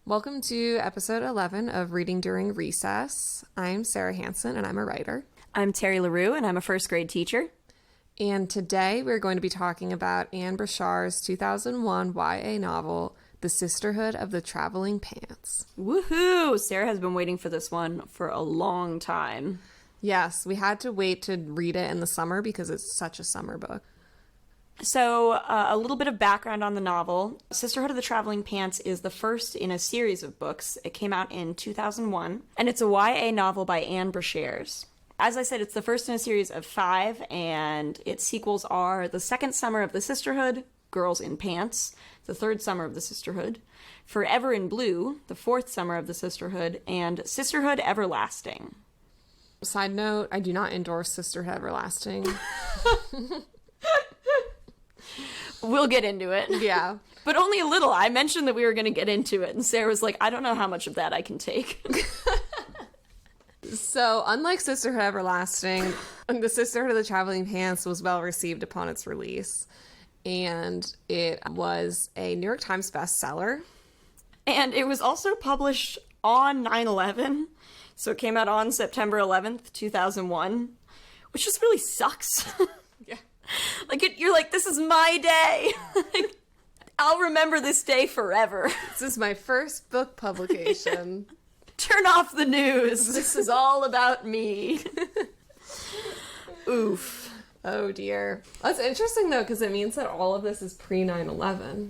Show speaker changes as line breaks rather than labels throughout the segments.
Welcome to episode 11 of Reading During Recess. I'm Sarah Hansen, and I'm a writer.
I'm Terry LaRue, and I'm a first grade teacher.
And today we're going to be talking about Anne Brashares' 2001 YA novel, The Sisterhood of the Traveling Pants.
Woohoo! Sarah has been waiting for this one for a long time.
Yes, we had to wait to read it in the summer because it's such a summer book.
So, a little bit of background on the novel. Sisterhood of the Traveling Pants is the first in a series of books. It came out in 2001, and it's a YA novel by Anne Brashares. As I said, it's the first in a series of 5, and its sequels are The Second Summer of the Sisterhood, Girls in Pants, The Third Summer of the Sisterhood, Forever in Blue, The Fourth Summer of the Sisterhood, and Sisterhood Everlasting.
Side note, I do not endorse Sisterhood Everlasting.
We'll get into it.
Yeah.
But only a little. I mentioned that we were going to get into it, and Sarah was like, I don't know how much of that I can take.
So, unlike Sisterhood Everlasting, The Sisterhood of the Traveling Pants was well received upon its release. And it was a New York Times bestseller.
And it was also published on 9/11. So it came out on September 11th, 2001, which just really sucks.
Yeah.
You're like, this is my day. I'll remember this day forever.
This is my first book publication.
Turn off the news. This is all about me. Oof.
Oh dear. That's interesting though, because it means that all of this is pre 9/11.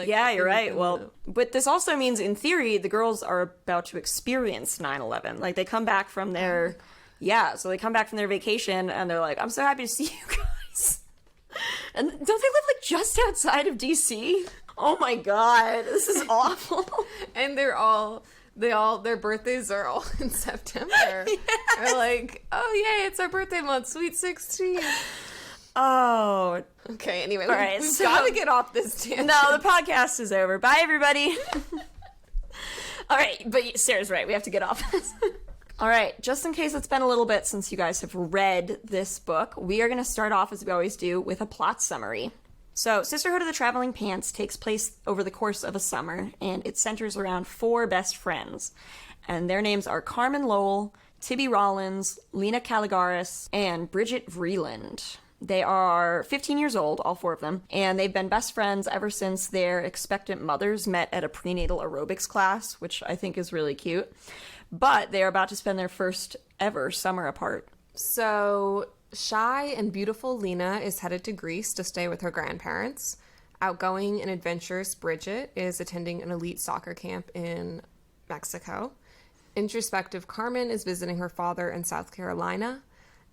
Yeah, you're right. Well, but this also means, in theory, the girls are about to experience 9/11. Like, they come back from their, so they come back from their vacation, and they're like, I'm so happy to see you guys. And don't they live, like, just outside of D.C.? Oh my god, this is awful.
And their birthdays are all in September. Yes. They're like, oh yay, it's our birthday month, sweet 16.
Oh.
Okay, anyway,
all right,
we've got to get off this tangent.
No, the podcast is over. Bye, everybody. All right, but Sarah's right. We have to get off this. All right, just in case it's been a little bit since you guys have read this book, we are going to start off, as we always do, with a plot summary. So, Sisterhood of the Traveling Pants takes place over the course of a summer, and it centers around 4 best friends. And their names are Carmen Lowell, Tibby Rollins, Lena Caligaris, and Bridget Vreeland. They are 15 years old, all 4 of them, and they've been best friends ever since their expectant mothers met at a prenatal aerobics class, which I think is really cute. But they are about to spend their first ever summer apart.
So, shy and beautiful Lena is headed to Greece to stay with her grandparents. Outgoing and adventurous Bridget is attending an elite soccer camp in Mexico. Introspective Carmen is visiting her father in South Carolina.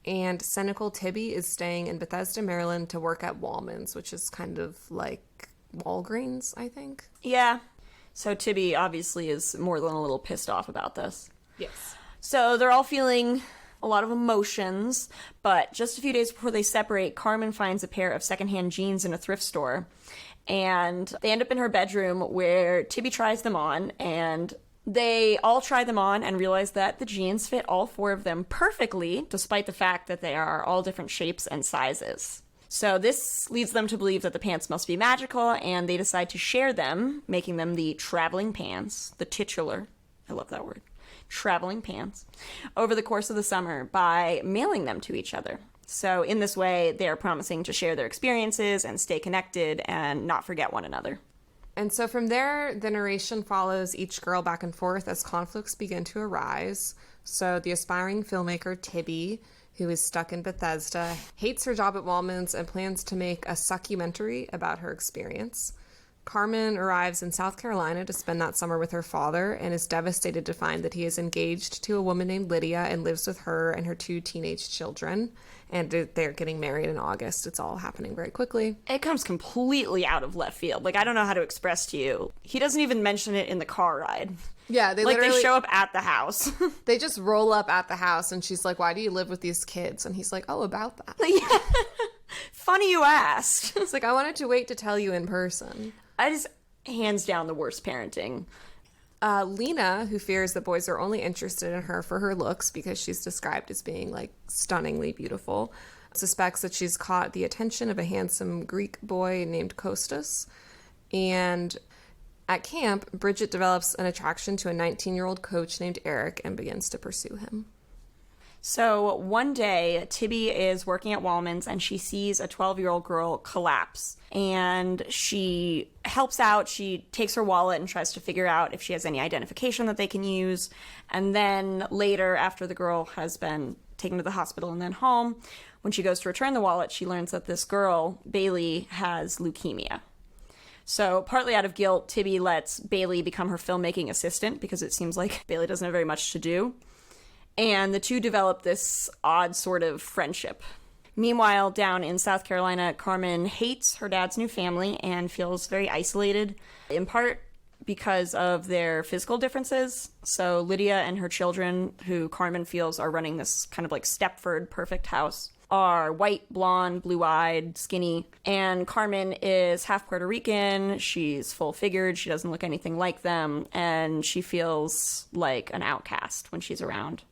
And cynical Tibby is staying in Bethesda, Maryland to work at Walman's, which is kind of like Walgreens, I think.
Yeah. So Tibby obviously is more than a little pissed off about this.
Yes.
So they're all feeling a lot of emotions, but just a few days before they separate, Carmen finds a pair of secondhand jeans in a thrift store. And they end up in her bedroom where Tibby tries them on, and they all try them on and realize that the jeans fit all 4 of them perfectly, despite the fact that they are all different shapes and sizes. So this leads them to believe that the pants must be magical, and they decide to share them, making them the traveling pants, the titular, I love that word, traveling pants, over the course of the summer by mailing them to each other. So in this way, they are promising to share their experiences and stay connected and not forget one another.
And so from there, the narration follows each girl back and forth as conflicts begin to arise. So the aspiring filmmaker Tibby, who is stuck in Bethesda, hates her job at Walman's and plans to make a succumentary about her experience. Carmen arrives in South Carolina to spend that summer with her father and is devastated to find that he is engaged to a woman named Lydia and lives with her and her 2 teenage children. And they're getting married in August. It's all happening very quickly.
It comes completely out of left field. Like, I don't know how to express to you. He doesn't even mention it in the car ride.
Yeah,
they show up at the house.
They just roll up at the house, and she's like, why do you live with these kids? And he's like, oh, about that.
Yeah. Funny you asked.
It's like, I wanted to wait to tell you in person.
I just, hands down, the worst parenting.
Lena, who fears that boys are only interested in her for her looks because she's described as being, like, stunningly beautiful, suspects that she's caught the attention of a handsome Greek boy named Kostas. And At camp, Bridget develops an attraction to a 19-year-old coach named Eric and begins to pursue him.
So one day, Tibby is working at Wallman's and she sees a 12-year-old girl collapse. And she helps out. She takes her wallet and tries to figure out if she has any identification that they can use. And then later, after the girl has been taken to the hospital and then home, when she goes to return the wallet, she learns that this girl, Bailey, has leukemia. So partly out of guilt, Tibby lets Bailey become her filmmaking assistant because it seems like Bailey doesn't have very much to do. And the two develop this odd sort of friendship. Meanwhile, down in South Carolina, Carmen hates her dad's new family and feels very isolated, in part because of their physical differences. So Lydia and her children, who Carmen feels are running this kind of like Stepford perfect house, are white, blonde, blue-eyed, skinny. And Carmen is half Puerto Rican. She's full-figured. She doesn't look anything like them. And she feels like an outcast when she's around.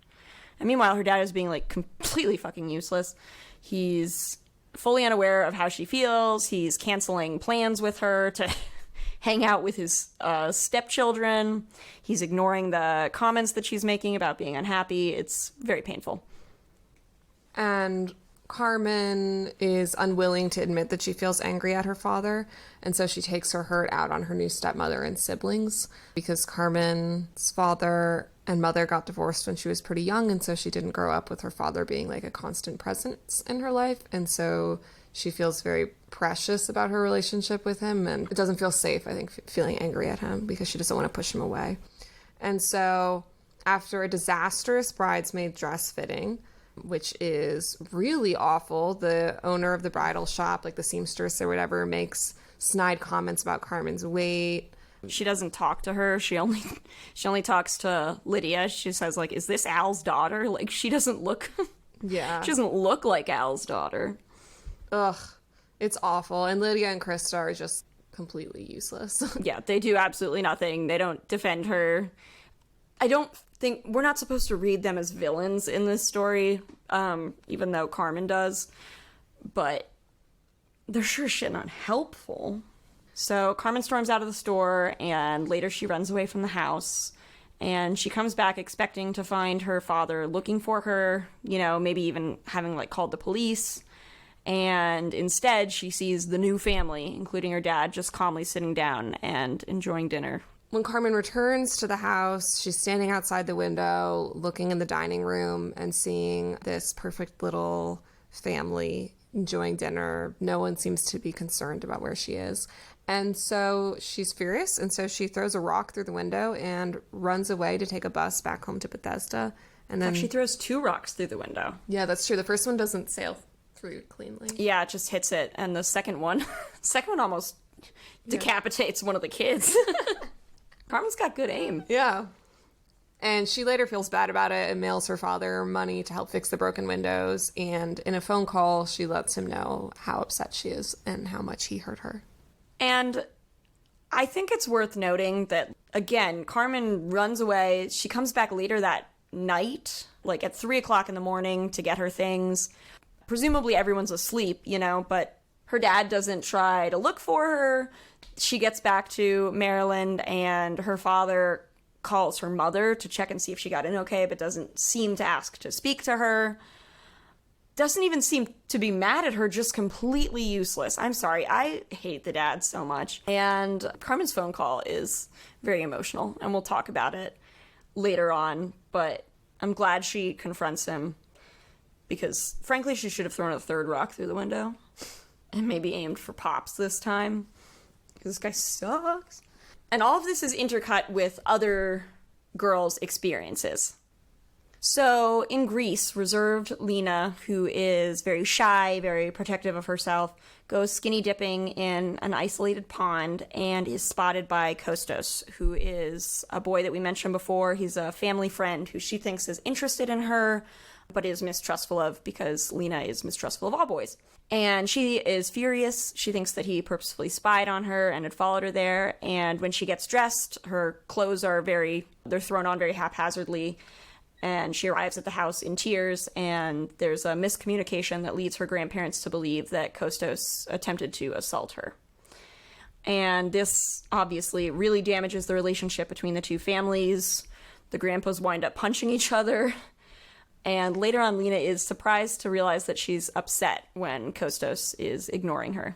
And meanwhile, her dad is being, like, completely fucking useless. He's fully unaware of how she feels. He's canceling plans with her to hang out with his stepchildren. He's ignoring the comments that she's making about being unhappy. It's very painful.
And Carmen is unwilling to admit that she feels angry at her father, and so she takes her hurt out on her new stepmother and siblings, because Carmen's father and mother got divorced when she was pretty young, and so she didn't grow up with her father being like a constant presence in her life, and so she feels very precious about her relationship with him, and it doesn't feel safe, I think, feeling angry at him because she doesn't want to push him away. And so after a disastrous bridesmaid dress fitting, which is really awful, the owner of the bridal shop, like the seamstress or whatever, makes snide comments about Carmen's weight.
She doesn't talk to her. She only talks to Lydia. She says, like, is this Al's daughter? Like, she doesn't look...
Yeah.
She doesn't look like Al's daughter.
Ugh. It's awful. And Lydia and Krista are just completely useless.
Yeah, they do absolutely nothing. They don't defend her. I don't think... We're not supposed to read them as villains in this story, even though Carmen does. But they're sure shit not helpful. So Carmen storms out of the store, and later she runs away from the house. And she comes back expecting to find her father looking for her, you know, maybe even having, like, called the police. And instead, she sees the new family, including her dad, just calmly sitting down and enjoying dinner.
When Carmen returns to the house, she's standing outside the window, looking in the dining room and seeing this perfect little family enjoying dinner. No one seems to be concerned about where she is. And so she's furious, and so she throws a rock through the window and runs away to take a bus back home to Bethesda. And then
She throws 2 rocks through the window.
Yeah, that's true. The first one doesn't sail through cleanly.
Yeah, it just hits it. And the second one almost decapitates one of the kids. Carmen's got good aim.
Yeah. And she later feels bad about it and mails her father money to help fix the broken windows. And in a phone call, she lets him know how upset she is and how much he hurt her.
And I think it's worth noting that, again, Carmen runs away. She comes back later that night, like at 3 o'clock in the morning, to get her things. Presumably everyone's asleep, you know, but her dad doesn't try to look for her. She gets back to Maryland, and her father calls her mother to check and see if she got in okay, but doesn't seem to ask to speak to her. Doesn't even seem to be mad at her, just completely useless. I'm sorry, I hate the dad so much. And Carmen's phone call is very emotional, and we'll talk about it later on, but I'm glad she confronts him, because frankly she should have thrown a 3rd rock through the window and maybe aimed for Pops this time, because this guy sucks. And all of this is intercut with other girls' experiences. So, in Greece, reserved Lena, who is very shy, very protective of herself, goes skinny dipping in an isolated pond and is spotted by Kostos, who is a boy that we mentioned before. He's a family friend who she thinks is interested in her, but is mistrustful of, because Lena is mistrustful of all boys. And she is furious. She thinks that he purposefully spied on her and had followed her there. And when she gets dressed, her clothes are they're thrown on very haphazardly. And she arrives at the house in tears, and there's a miscommunication that leads her grandparents to believe that Kostos attempted to assault her. And this obviously really damages the relationship between the two families. The grandpas wind up punching each other. And later on, Lena is surprised to realize that she's upset when Kostos is ignoring her.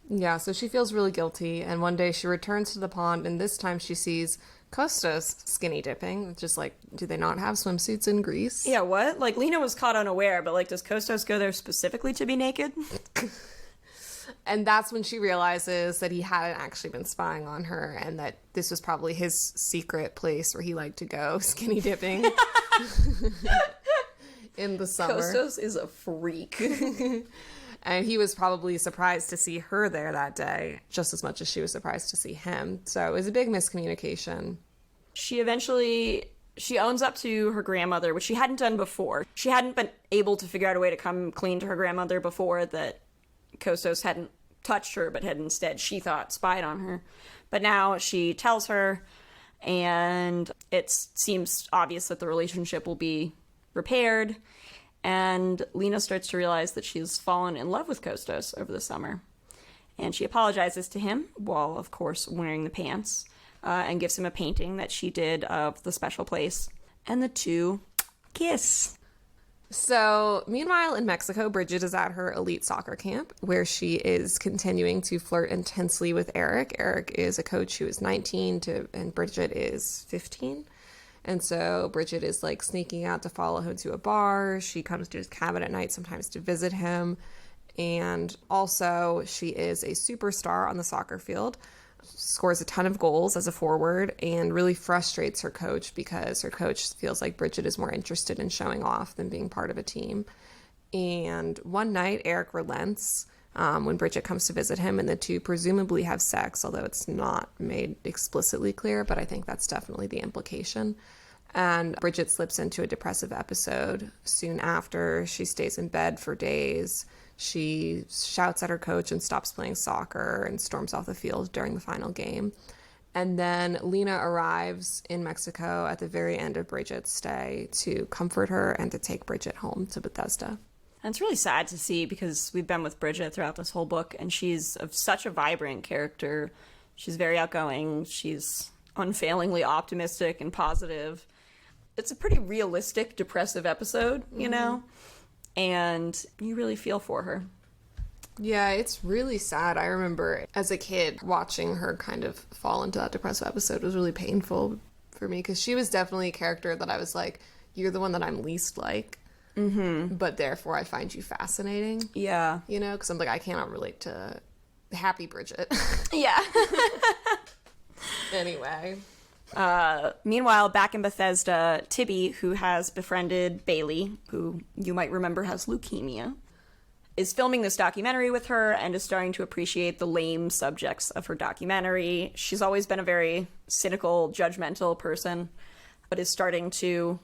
Yeah, so she feels really guilty, and one day she returns to the pond, and this time she sees Kostos skinny dipping. Just like, do they not have swimsuits in Greece?
Yeah, what? Like, Lena was caught unaware, but, like, does Kostos go there specifically to be naked?
And that's when she realizes that he hadn't actually been spying on her, and that this was probably his secret place where he liked to go skinny dipping in the summer.
Kostos is a freak.
And he was probably surprised to see her there that day, just as much as she was surprised to see him. So it was a big miscommunication.
She owns up to her grandmother, which she hadn't done before. She hadn't been able to figure out a way to come clean to her grandmother before that Kostos hadn't touched her, but had instead, she thought, spied on her. But now she tells her, and it seems obvious that the relationship will be repaired. And Lena starts to realize that she's fallen in love with Kostos over the summer. And she apologizes to him while, of course, wearing the pants, and gives him a painting that she did of the special place. And the two kiss.
So, meanwhile, in Mexico, Bridget is at her elite soccer camp, where she is continuing to flirt intensely with Eric. Eric is a coach who is 19, and Bridget is 15. And so Bridget is like sneaking out to follow him to a bar. She comes to his cabin at night sometimes to visit him. And also she is a superstar on the soccer field, scores a ton of goals as a forward, and really frustrates her coach because her coach feels like Bridget is more interested in showing off than being part of a team. And one night Eric relents when Bridget comes to visit him, and the two presumably have sex, although it's not made explicitly clear, but I think that's definitely the implication. And Bridget slips into a depressive episode soon after. She stays in bed for days. She shouts at her coach and stops playing soccer and storms off the field during the final game. And then Lena arrives in Mexico at the very end of Bridget's stay to comfort her and to take Bridget home to Bethesda.
And it's really sad to see because we've been with Bridget throughout this whole book, and she's such a vibrant character. She's very outgoing. She's unfailingly optimistic and positive. It's a pretty realistic, depressive episode, you know? And you really feel for her.
Yeah, it's really sad. I remember as a kid watching her kind of fall into that depressive episode was really painful for me because she was definitely a character that I was like, you're the one that I'm least like. Mm-hmm. But therefore I find you fascinating.
Yeah.
You know, because I'm like, I cannot relate to happy Bridget.
Yeah.
Anyway.
Meanwhile, back in Bethesda, Tibby, who has befriended Bailey, who you might remember has leukemia, is filming this documentary with her and is starting to appreciate the lame subjects of her documentary. She's always been a very cynical, judgmental person, but is starting to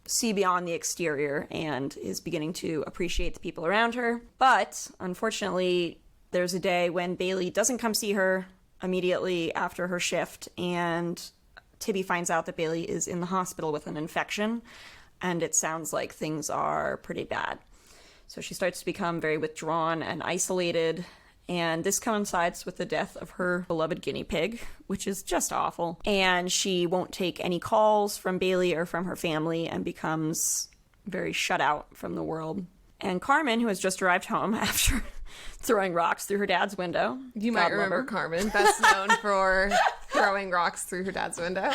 see beyond the exterior and is beginning to appreciate the people around her. But, unfortunately, there's a day when Bailey doesn't come see her immediately after her shift, and Tibby finds out that Bailey is in the hospital with an infection, and it sounds like things are pretty bad. So she starts to become very withdrawn and isolated, and this coincides with the death of her beloved guinea pig, which is just awful. And she won't take any calls from Bailey or from her family and becomes very shut out from the world. And Carmen, who has just arrived home after throwing rocks through her dad's window.
You might remember Carmen, best known for throwing rocks through her dad's window.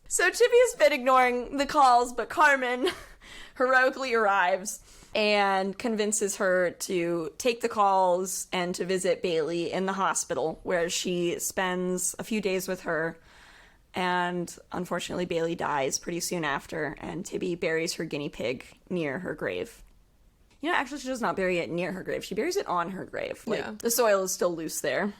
So Tibby has been ignoring the calls, but Carmen heroically arrives and convinces her to take the calls and to visit Bailey in the hospital, where she spends a few days with her. And unfortunately, Bailey dies pretty soon after, and Tibby buries her guinea pig near her grave. You know, actually, she does not bury it near her grave. She buries it on her grave. Like,
yeah.
The soil is still loose there.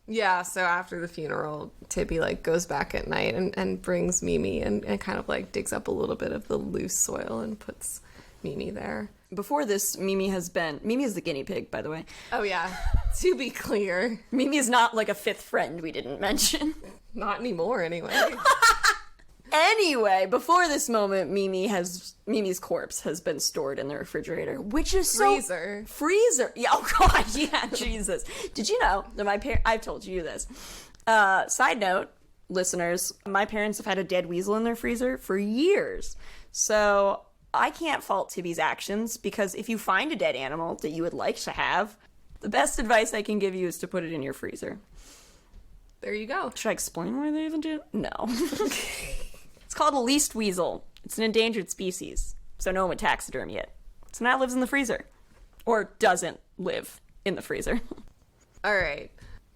Yeah, so after the funeral, Tibby, like, goes back at night and brings Mimi and kind of, like, digs up a little bit of the loose soil and puts Mimi there.
Before this, Mimi is the guinea pig, by the way.
Oh, yeah. To be clear.
Mimi is not, like, a fifth friend we didn't mention.
Not anymore, anyway.
Anyway, before this moment, Mimi's corpse has been stored in the refrigerator, which is
Freezer.
Yeah, oh god, yeah, Jesus. Did you know that I've told you this. Side note, listeners, my parents have had a dead weasel in their freezer for years. So I can't fault Tibby's actions, because if you find a dead animal that you would like to have, the best advice I can give you is to put it in your freezer.
There you go.
Should I explain why they even do it? No. It's called a least weasel. It's an endangered species, so no one would taxidermy it. So now it lives in the freezer. Or doesn't live in the freezer.
All right.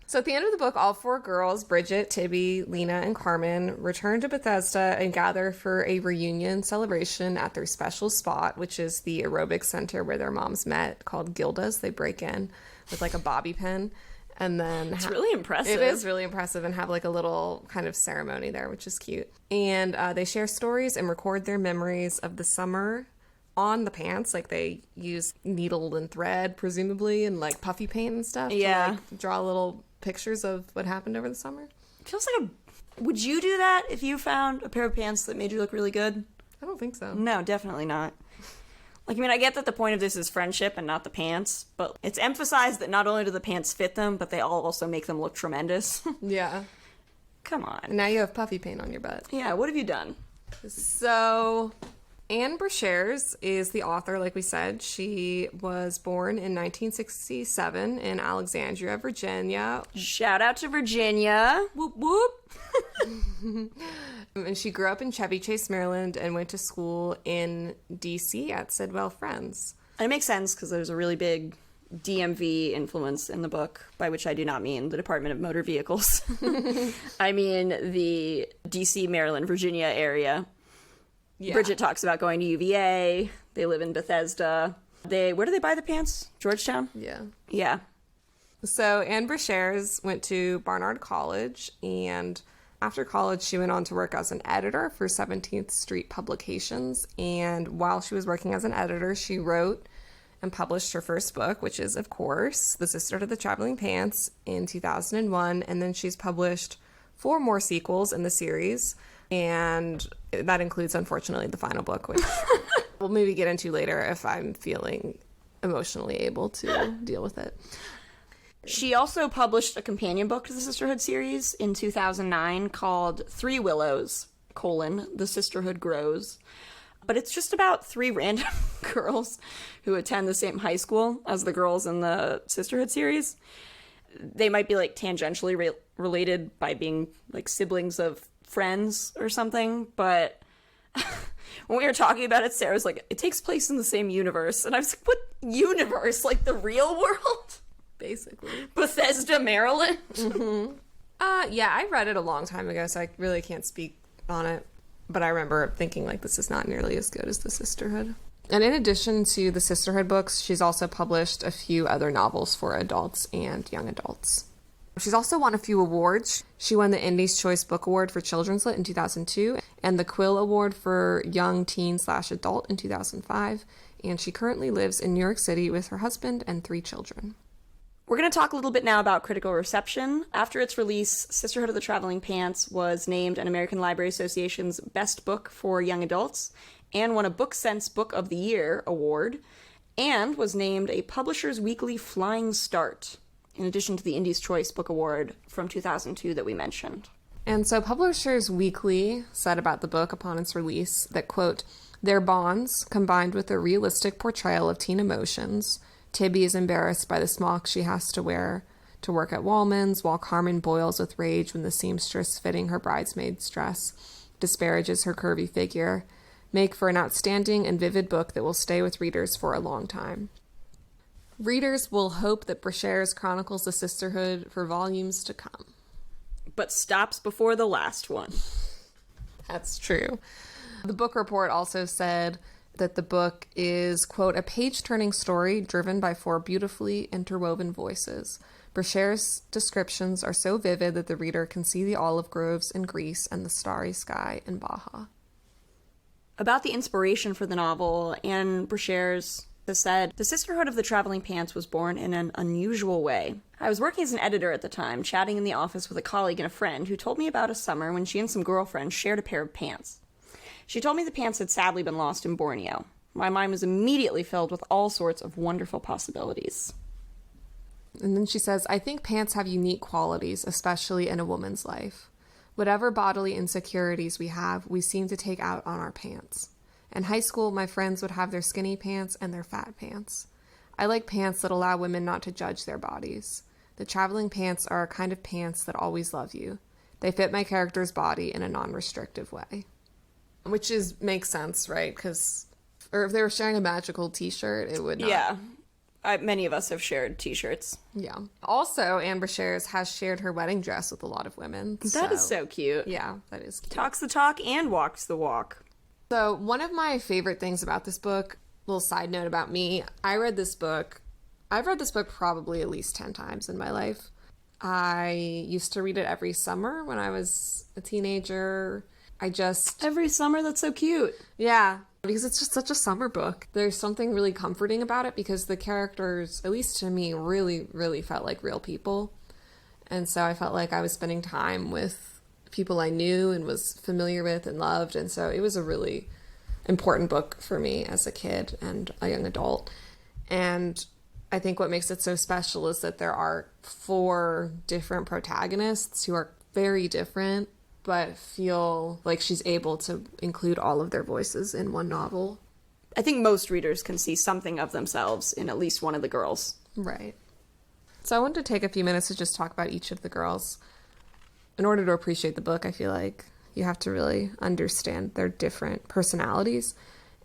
So at the end of the book, all 4 girls, Bridget, Tibby, Lena, and Carmen, return to Bethesda and gather for a reunion celebration at their special spot, which is the aerobic center where their moms met, called Gilda's. They break in with like a bobby pin. And then
it's really impressive.
It is really impressive, and have like a little kind of ceremony there, which is cute. And they share stories and record their memories of the summer on the pants. Like they use needle and thread, presumably, and like puffy paint and stuff.
Yeah.
To, like, draw little pictures of what happened over the summer.
Feels like would you do that if you found a pair of pants that made you look really good?
I don't think so.
No, definitely not. Like, I mean, I get that the point of this is friendship and not the pants, but it's emphasized that not only do the pants fit them, but they all also make them look tremendous.
Yeah.
Come on.
And now you have puffy paint on your butt.
Yeah, what have you done?
So, Anne Brashares is the author, like we said. She was born in 1967 in Alexandria, Virginia.
Shout out to Virginia. Whoop, whoop.
And she grew up in Chevy Chase, Maryland, and went to school in D.C. at Sidwell Friends.
And it makes sense because there's a really big DMV influence in the book, by which I do not mean the Department of Motor Vehicles. I mean the D.C., Maryland, Virginia area. Yeah. Bridget talks about going to UVA. They live in Bethesda. Where do they buy the pants? Georgetown?
Yeah.
Yeah.
So Anne Brashares went to Barnard College, and after college, she went on to work as an editor for 17th Street Publications. And while she was working as an editor, she wrote and published her first book, which is, of course, The Sisterhood of the Traveling Pants, in 2001. And then she's published 4 more sequels in the series. And that includes, unfortunately, the final book, which we'll maybe get into later if I'm feeling emotionally able to deal with it.
She also published a companion book to the Sisterhood series in 2009 called 3 Willows, The Sisterhood Grows. But it's just about 3 random girls who attend the same high school as the girls in the Sisterhood series. They might be, like, tangentially related by being, like, siblings of friends or something, but when we were talking about it, Sarah was like, it takes place in the same universe. And I was like, what universe? Like the real world?
Basically.
Bethesda, Maryland?
Mm-hmm. Yeah, I read it a long time ago, so I really can't speak on it. But I remember thinking, like, this is not nearly as good as The Sisterhood. And in addition to the Sisterhood books, she's also published a few other novels for adults and young adults. She's also won a few awards. She won the Indies Choice Book Award for Children's Lit in 2002 and the Quill Award for Young Teen/Adult in 2005. And she currently lives in New York City with her husband and 3 children.
We're going to talk a little bit now about critical reception. After its release, Sisterhood of the Traveling Pants was named an American Library Association's Best Book for Young Adults and won a BookSense Book of the Year award and was named a Publisher's Weekly Flying Start, in addition to the Indies Choice Book Award from 2002 that we mentioned.
And so Publishers Weekly said about the book upon its release that, quote, their bonds, combined with a realistic portrayal of teen emotions. Tibby is embarrassed by the smock she has to wear to work at Wallman's, while Carmen boils with rage when the seamstress fitting her bridesmaid's dress disparages her curvy figure, make for an outstanding and vivid book that will stay with readers for a long time. Readers will hope that Brashares chronicles the sisterhood for volumes to come.
But stops before the last one.
That's true. The book report also said that the book is, quote, a page-turning story driven by 4 beautifully interwoven voices. Brashares' descriptions are so vivid that the reader can see the olive groves in Greece and the starry sky in Baja.
About the inspiration for the novel, Anne Brashares has said, the Sisterhood of the Traveling Pants was born in an unusual way. I was working as an editor at the time, chatting in the office with a colleague and a friend who told me about a summer when she and some girlfriends shared a pair of pants. She told me the pants had sadly been lost in Borneo. My mind was immediately filled with all sorts of wonderful possibilities.
And then she says, I think pants have unique qualities, especially in a woman's life. Whatever bodily insecurities we have, we seem to take out on our pants. In high school, my friends would have their skinny pants and their fat pants. I like pants that allow women not to judge their bodies. The traveling pants are a kind of pants that always love you. They fit my character's body in a non-restrictive way. Which makes sense, right? Or if they were sharing a magical t-shirt, it would not.
Yeah. Many of us have shared t-shirts.
Yeah. Also, Anne Brashares has shared her wedding dress with a lot of women.
That is so cute.
Yeah, that is cute.
Talks the talk and walks the walk.
So one of my favorite things about this book, little side note about me, I've read this book probably at least 10 times in my life. I used to read it every summer when I was a teenager.
Every summer, that's so cute.
Yeah, because it's just such a summer book. There's something really comforting about it because the characters, at least to me, really, really felt like real people. And so I felt like I was spending time with people I knew and was familiar with and loved. And so it was a really important book for me as a kid and a young adult. And I think what makes it so special is that there are 4 different protagonists who are very different, but feel like she's able to include all of their voices in one novel.
I think most readers can see something of themselves in at least one of the girls.
Right. So I wanted to take a few minutes to just talk about each of the girls. In order to appreciate the book, I feel like you have to really understand their different personalities.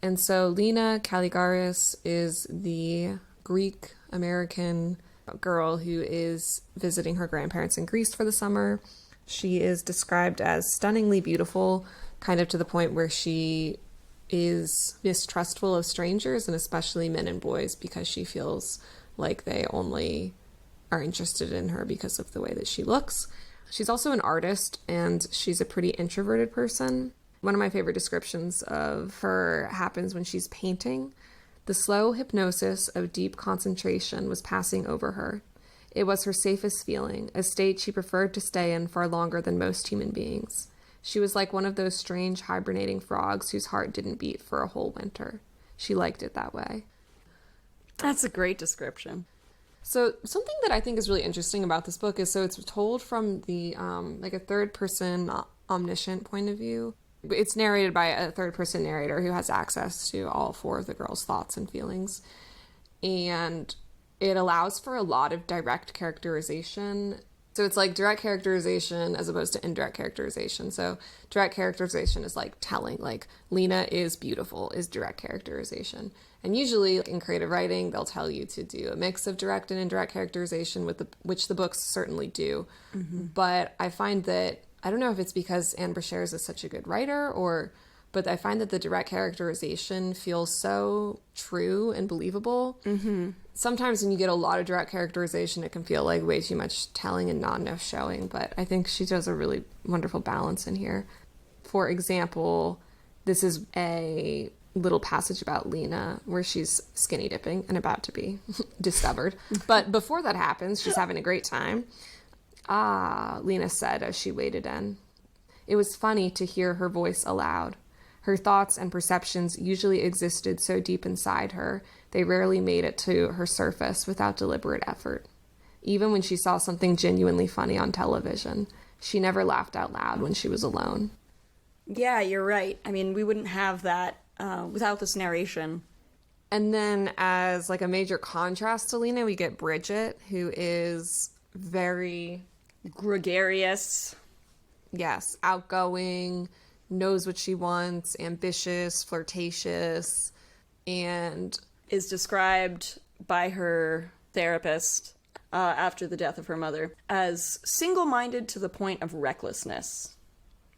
And so Lena Caligaris is the Greek-American girl who is visiting her grandparents in Greece for the summer. She is described as stunningly beautiful, kind of to the point where she is mistrustful of strangers, and especially men and boys, because she feels like they only are interested in her because of the way that she looks. She's also an artist, and she's a pretty introverted person. One of my favorite descriptions of her happens when she's painting. The slow hypnosis of deep concentration was passing over her. It was her safest feeling, a state she preferred to stay in far longer than most human beings. She was like one of those strange hibernating frogs whose heart didn't beat for a whole winter. She liked it that way.
That's a great description.
So something that I think is really interesting about this book is, so it's told from the, like a third person omniscient point of view. It's narrated by a third person narrator who has access to all 4 of the girls' thoughts and feelings. And it allows for a lot of direct characterization. So it's like direct characterization as opposed to indirect characterization. So direct characterization is like telling, like Lena is beautiful is direct characterization. And usually in creative writing, they'll tell you to do a mix of direct and indirect characterization, which the books certainly do. Mm-hmm. But I find that, I don't know if it's because Anne Brashares is such a good writer, but I find that the direct characterization feels so true and believable. Mm-hmm. Sometimes when you get a lot of direct characterization, it can feel like way too much telling and not enough showing. But I think she does a really wonderful balance in here. For example, this is a little passage about Lena where she's skinny dipping and about to be discovered. But before that happens, she's having a great time. Ah, Lena said as she waded in. It was funny to hear her voice aloud. Her thoughts and perceptions usually existed so deep inside her, they rarely made it to her surface without deliberate effort. Even when she saw something genuinely funny on television, she never laughed out loud when she was alone.
Yeah, you're right. I mean, we wouldn't have that without this narration.
And then as like a major contrast to Lena, we get Bridget, who is very
gregarious.
Yes, outgoing, knows what she wants, ambitious, flirtatious, and
is described by her therapist after the death of her mother as single-minded to the point of recklessness,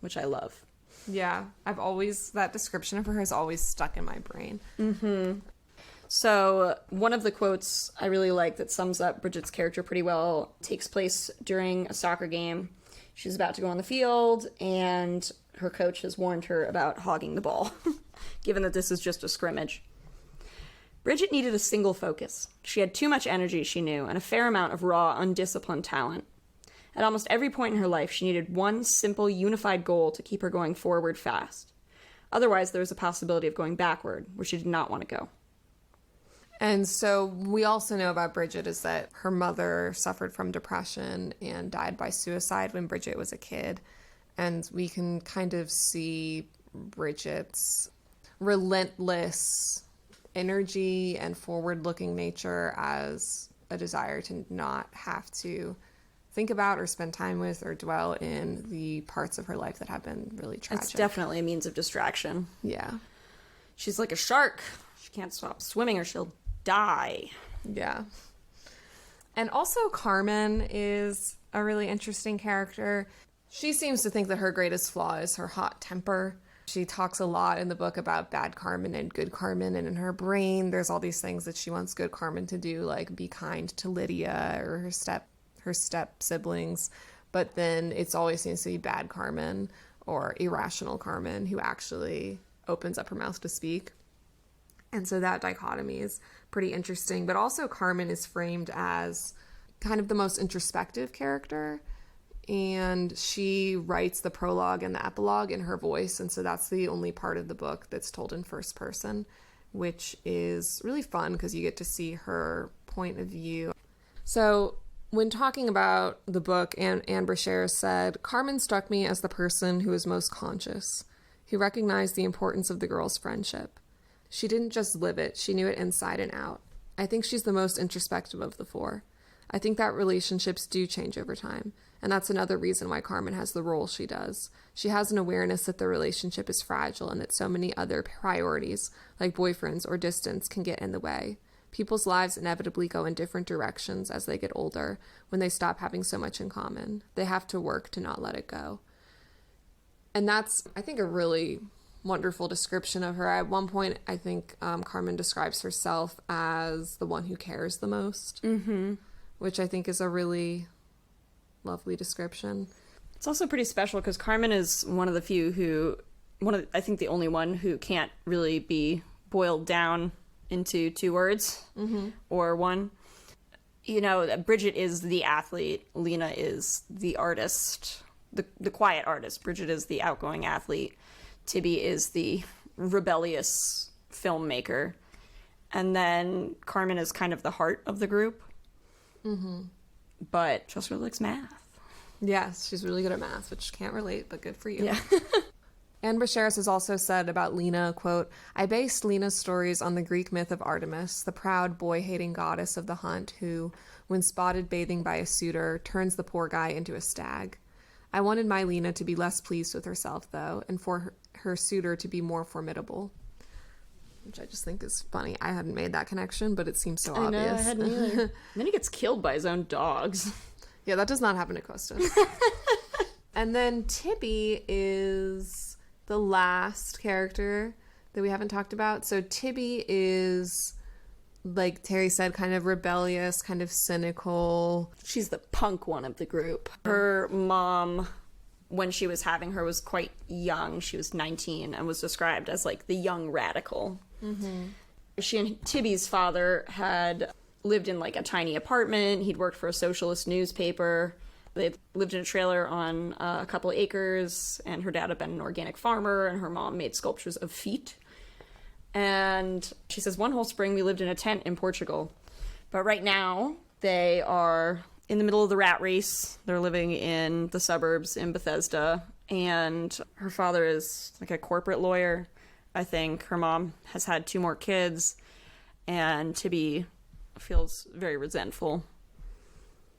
which I love.
Yeah, that description of her has always stuck in my brain.
Mm-hmm. So one of the quotes I really like that sums up Bridget's character pretty well takes place during a soccer game. She's about to go on the field, and her coach has warned her about hogging the ball, given that this is just a scrimmage. Bridget needed a single focus. She had too much energy, she knew, and a fair amount of raw, undisciplined talent. At almost every point in her life, she needed one simple, unified goal to keep her going forward fast. Otherwise, there was a possibility of going backward, where she did not want to go.
And so we also know about Bridget is that her mother suffered from depression and died by suicide when Bridget was a kid. And we can kind of see Bridget's relentless energy and forward-looking nature as a desire to not have to think about or spend time with or dwell in the parts of her life that have been really tragic.
It's definitely a means of distraction.
Yeah.
She's like a shark. She can't stop swimming or she'll die.
Yeah. And also Carmen is a really interesting character. She seems to think that her greatest flaw is her hot temper. She talks a lot in the book about bad Carmen and good Carmen, and in her brain there's all these things that she wants good Carmen to do, like be kind to Lydia or her step siblings, but then it's always seems to be bad Carmen or irrational Carmen who actually opens up her mouth to speak. And so that dichotomy is pretty interesting. But also Carmen is framed as kind of the most introspective character, and she writes the prologue and the epilogue in her voice, and so that's the only part of the book that's told in first person, which is really fun because you get to see her point of view. So when talking about the book, Anne Brashares said, Carmen struck me as the person who was most conscious, who recognized the importance of the girls' friendship. She didn't just live it, she knew it inside and out. I think she's the most introspective of the four. I think that relationships do change over time, and that's another reason why Carmen has the role she does. She has an awareness that the relationship is fragile and that so many other priorities, like boyfriends or distance, can get in the way. People's lives inevitably go in different directions as they get older when they stop having so much in common. They have to work to not let it go. And that's, I think, a really wonderful description of her. At one point, I think Carmen describes herself as the one who cares the most, which I think is a really lovely description.
It's also pretty special because Carmen is one of the few who, I think the only one who can't really be boiled down into two words or one. You know, Bridget is the athlete. Lena is the artist, the quiet artist. Bridget is the outgoing athlete. Tibby is the rebellious filmmaker. And then Carmen is kind of the heart of the group. But she also really likes math.
Yes, she's really good at math, which can't relate, but good for you.
Yeah.
Anne Brashares has also said about Lena, quote, I based Lena's stories on the Greek myth of Artemis, the proud boy-hating goddess of the hunt who, when spotted bathing by a suitor, turns the poor guy into a stag. I wanted my Lena to be less pleased with herself, though, and for her suitor to be more formidable. Which I just think is funny. I hadn't made that connection, but it seems so obvious.
I know, I hadn't either. And then he gets killed by his own dogs.
Yeah, that does not happen to Costas. And then Tibby is the last character that we haven't talked about. So Tibby is, like Terry said, kind of rebellious, kind of cynical.
She's the punk one of the group. Her mom, when she was having her, was quite young. She was 19 and was described as like the young radical. She and Tibby's father had lived in like a tiny apartment. He'd worked for a socialist newspaper. They lived in a trailer on a couple of acres, and her dad had been an organic farmer, and her mom made sculptures of feet. And she says, one whole spring we lived in a tent in Portugal. But right now, they are in the middle of the rat race. They're living in the suburbs in Bethesda, and her father is like a corporate lawyer, I think. Her mom has had 2 more kids, and Tibby feels very resentful.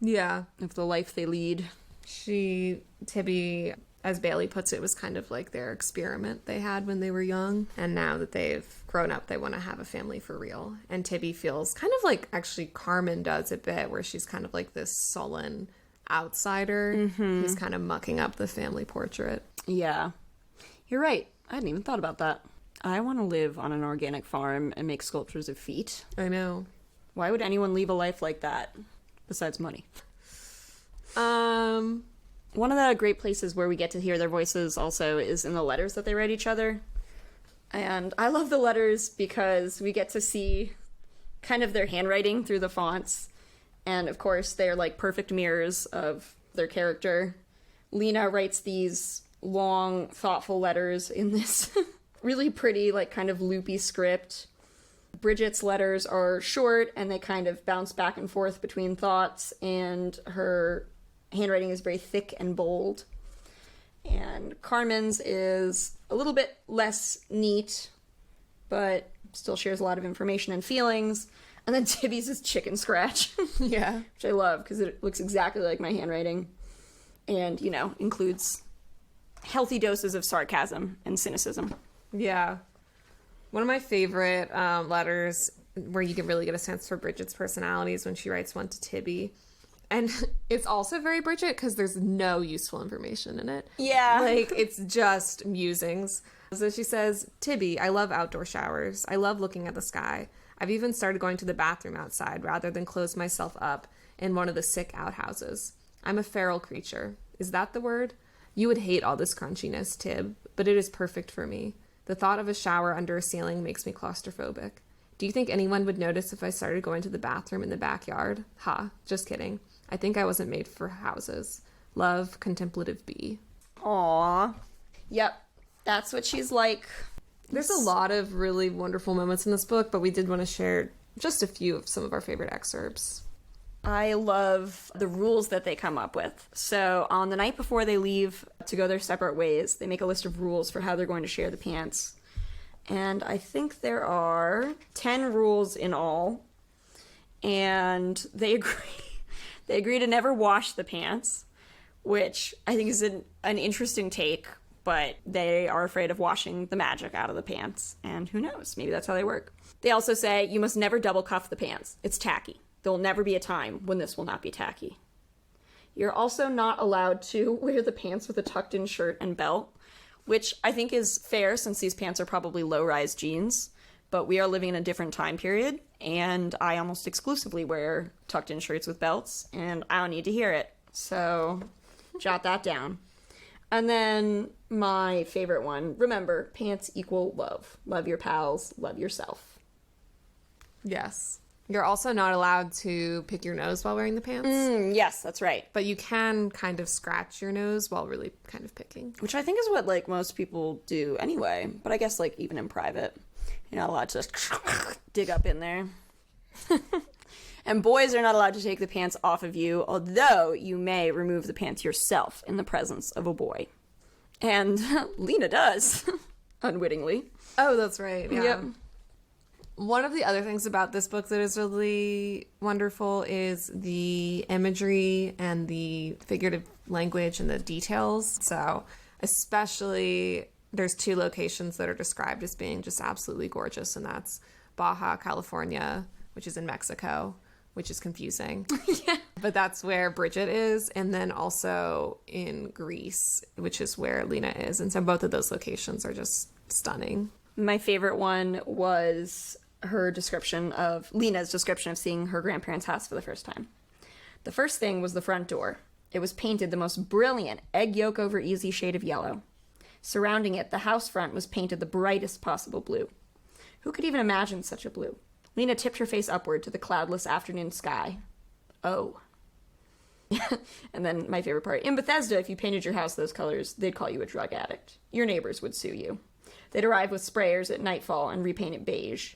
Yeah.
Of the life they lead.
Tibby, as Bailey puts it, was kind of like their experiment they had when they were young. And now that they've grown up, they want to have a family for real. And Tibby feels kind of like actually Carmen does a bit, where she's kind of like this sullen outsider who's kind of mucking up the family portrait.
Yeah. You're right. I hadn't even thought about that. I want to live on an organic farm and make sculptures of feet.
I know.
Why would anyone leave a life like that? Besides money. One of the great places where we get to hear their voices also is in the letters that they write each other. And I love the letters because we get to see kind of their handwriting through the fonts. And of course, they're like perfect mirrors of their character. Lena writes these long, thoughtful letters in this really pretty, like kind of loopy script. Bridget's letters are short and they kind of bounce back and forth between thoughts, and her handwriting is very thick and bold. And Carmen's is a little bit less neat, but still shares a lot of information and feelings. And then Tibby's is chicken scratch.
Yeah.
Which I love because it looks exactly like my handwriting. And, you know, includes healthy doses of sarcasm and cynicism.
Yeah. One of my favorite letters where you can really get a sense for Bridget's personality is when she writes one to Tibby. And it's also very Bridget because there's no useful information in it.
Yeah.
Like, it's just musings. So she says, Tibby, I love outdoor showers. I love looking at the sky. I've even started going to the bathroom outside rather than close myself up in one of the sick outhouses. I'm a feral creature. Is that the word? You would hate all this crunchiness, Tib, but it is perfect for me. The thought of a shower under a ceiling makes me claustrophobic. Do you think anyone would notice if I started going to the bathroom in the backyard? Ha, just kidding. I think I wasn't made for houses. Love, Contemplative Bee.
Aww. Yep. That's what she's like.
There's a lot of really wonderful moments in this book, but we did want to share just a few of some of our favorite excerpts.
I love the rules that they come up with. So on the night before they leave to go their separate ways, they make a list of rules for how they're going to share the pants. And I think there are 10 rules in all. And they agree to never wash the pants, which I think is an interesting take, but they are afraid of washing the magic out of the pants. And who knows? Maybe that's how they work. They also say you must never double cuff the pants. It's tacky. There will never be a time when this will not be tacky. You're also not allowed to wear the pants with a tucked-in shirt and belt, which I think is fair since these pants are probably low-rise jeans, but we are living in a different time period, and I almost exclusively wear tucked-in shirts with belts, and I don't need to hear it. So, jot that down. And then my favorite one, remember, pants equal love. Love your pals, love yourself.
Yes. You're also not allowed to pick your nose while wearing the pants.
Yes, that's right.
But you can kind of scratch your nose while really kind of picking.
Which I think is what, like, most people do anyway. But I guess, like, even in private, you're not allowed to just dig up in there. And boys are not allowed to take the pants off of you, although you may remove the pants yourself in the presence of a boy. And Lena does, unwittingly.
Oh, that's right. Yeah.
Yep.
One of the other things about this book that is really wonderful is the imagery and the figurative language and the details. So especially there's 2 locations that are described as being just absolutely gorgeous, and that's Baja, California, which is in Mexico, which is confusing.
Yeah.
But that's where Bridget is, and then also in Greece, which is where Lena is. And so both of those locations are just stunning.
My favorite one was Lena's description of seeing her grandparents' house for the first time. The first thing was the front door. It was painted the most brilliant egg yolk over easy shade of yellow. Surrounding it, the house front was painted the brightest possible blue. Who could even imagine such a blue? Lena tipped her face upward to the cloudless afternoon sky. Oh. And then my favorite part. In Bethesda, if you painted your house those colors, they'd call you a drug addict. Your neighbors would sue you. They'd arrive with sprayers at nightfall and repaint it beige.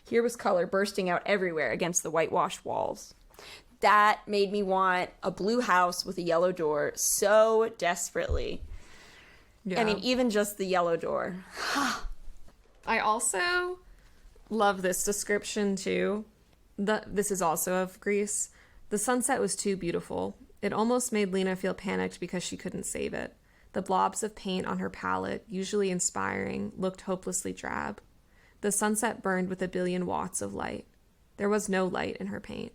Here was color bursting out everywhere against the whitewashed walls. That made me want a blue house with a yellow door so desperately.
Yeah.
I mean, even just the yellow door.
I also love this description too. This is also of Greece. The sunset was too beautiful. It almost made Lena feel panicked because she couldn't save it. The blobs of paint on her palette, usually inspiring, looked hopelessly drab. The sunset burned with 1 billion watts of light. There was no light in her paint.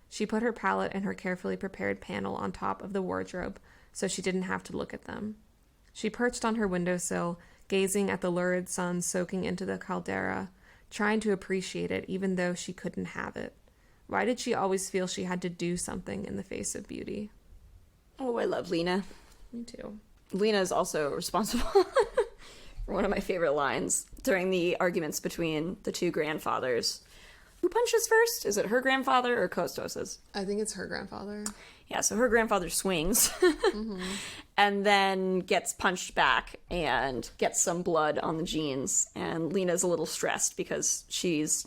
She put her palette and her carefully prepared panel on top of the wardrobe so she didn't have to look at them. She perched on her windowsill, gazing at the lurid sun soaking into the caldera, trying to appreciate it even though she couldn't have it. Why did she always feel she had to do something in the face of beauty?
Oh, I love Lena.
Me too.
Lena is also responsible for one of my favorite lines during the arguments between the 2 grandfathers. Who punches first? Is it her grandfather or Kostos's?
I think it's her grandfather.
Yeah, so her grandfather swings and then gets punched back and gets some blood on the jeans. And Lena's a little stressed because she's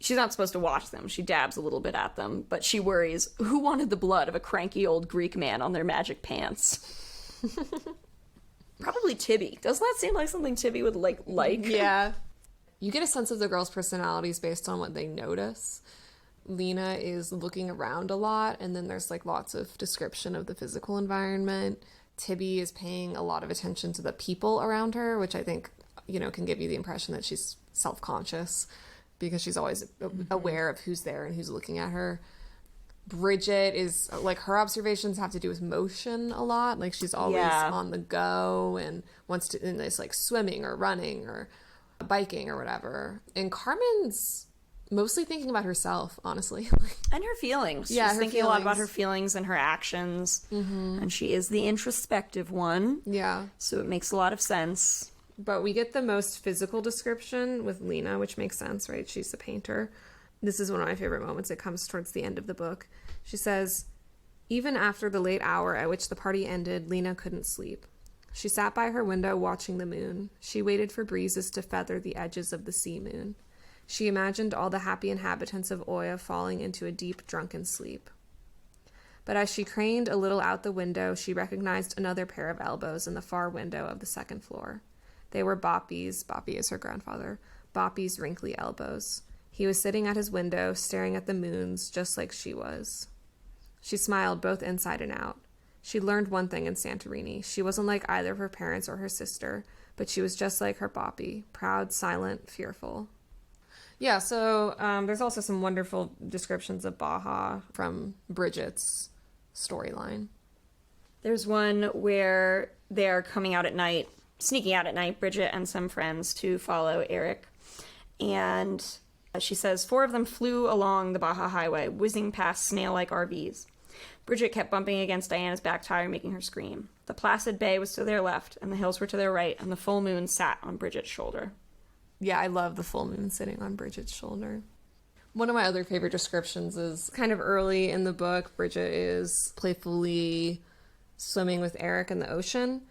She's not supposed to watch them. She dabs a little bit at them, but she worries, who wanted the blood of a cranky old Greek man on their magic pants? Probably Tibby. Doesn't that seem like something Tibby would like?
Yeah. You get a sense of the girls' personalities based on what they notice. Lena is looking around a lot, and then there's like lots of description of the physical environment. Tibby is paying a lot of attention to the people around her, which I think, can give you the impression that she's self-conscious because she's always aware of who's there and who's looking at her. Bridget is, like, her observations have to do with motion a lot. Like, she's always on the go and wants to, and it's like swimming or running or biking or whatever. And Carmen's mostly thinking about herself, honestly.
And her feelings.
Yeah,
she's thinking a lot about her feelings and her actions. And she is the introspective one.
Yeah.
So it makes a lot of sense.
But we get the most physical description with Lena, which makes sense, right? She's a painter. This is one of my favorite moments. It comes towards the end of the book. She says, even after the late hour at which the party ended, Lena couldn't sleep. She sat by her window watching the moon. She waited for breezes to feather the edges of the sea moon. She imagined all the happy inhabitants of Oya falling into a deep, drunken sleep. But as she craned a little out the window, she recognized another pair of elbows in the far window of the second floor. They were Boppy's, Boppy is her grandfather, Boppy's wrinkly elbows. He was sitting at his window, staring at the moons, just like she was. She smiled both inside and out. She learned one thing in Santorini. She wasn't like either of her parents or her sister, but she was just like her Boppy, proud, silent, fearful. Yeah, so there's also some wonderful descriptions of Baja from Bridget's storyline.
There's one where they're coming out at night, sneaking out at night, Bridget and some friends, to follow Eric. And she says 4 of them flew along the Baja Highway, whizzing past snail-like RVs. Bridget kept bumping against Diana's back tire, making her scream. The placid bay was to their left, and the hills were to their right, and the full moon sat on Bridget's shoulder.
Yeah, I love the full moon sitting on Bridget's shoulder. One of my other favorite descriptions is kind of early in the book. Bridget is playfully swimming with Eric in the ocean.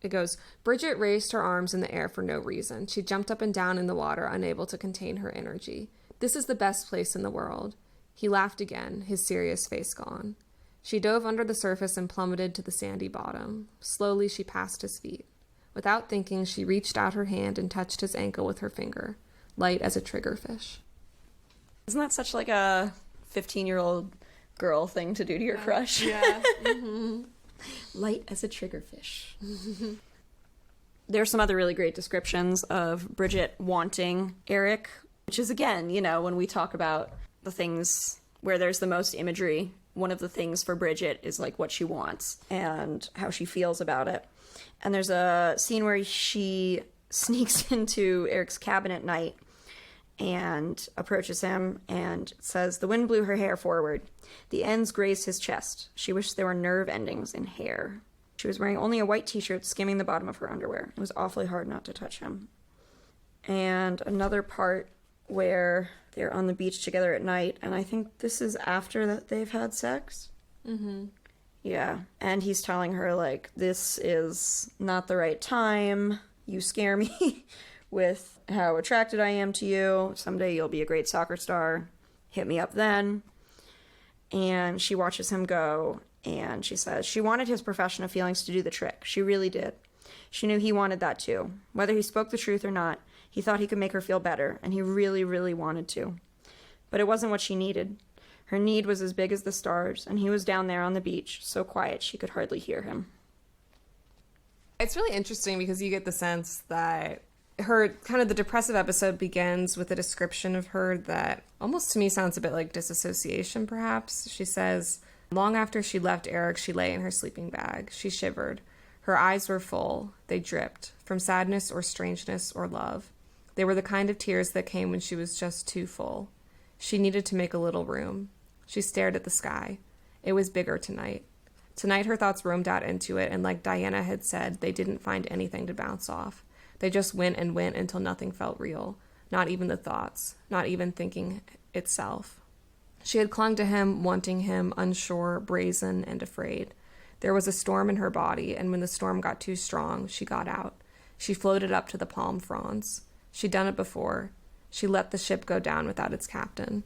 It goes, Bridget raised her arms in the air for no reason. She jumped up and down in the water, unable to contain her energy. This is the best place in the world. He laughed again, his serious face gone. She dove under the surface and plummeted to the sandy bottom. Slowly she passed his feet. Without thinking, she reached out her hand and touched his ankle with her finger, light as a triggerfish.
Isn't that such like a 15-year-old girl thing to do to your crush?
Yeah. Mm-hmm.
Light as a triggerfish. There's some other really great descriptions of Bridget wanting Eric, which is, again, when we talk about the things where there's the most imagery, one of the things for Bridget is like what she wants and how she feels about it. And there's a scene where she sneaks into Eric's cabin at night and approaches him and says, the wind blew her hair forward. The ends grazed his chest. She wished there were nerve endings in hair. She was wearing only a white t-shirt, skimming the bottom of her underwear. It was awfully hard not to touch him. And another part where they're on the beach together at night, and I think this is after that they've had sex.
Mm-hmm.
Yeah. And he's telling her, like, this is not the right time. You scare me with how attracted I am to you. Someday you'll be a great soccer star. Hit me up then. And she watches him go, and she says she wanted his profession of feelings to do the trick. She really did. She knew he wanted that too. Whether he spoke the truth or not, he thought he could make her feel better, and he really, really wanted to. But it wasn't what she needed. Her need was as big as the stars, and he was down there on the beach, so quiet she could hardly hear him.
It's really interesting because you get the sense that her, kind of the depressive episode begins with a description of her that almost to me sounds a bit like disassociation, perhaps. She says, long after she left Eric, she lay in her sleeping bag. She shivered. Her eyes were full. They dripped, from sadness or strangeness or love. They were the kind of tears that came when she was just too full. She needed to make a little room. She stared at the sky. It was bigger tonight. Tonight her thoughts roamed out into it, and like Diana had said, they didn't find anything to bounce off. They just went and went until nothing felt real. Not even the thoughts. Not even thinking itself. She had clung to him, wanting him, unsure, brazen, and afraid. There was a storm in her body, and when the storm got too strong, she got out. She floated up to the palm fronds. She'd done it before. She let the ship go down without its captain.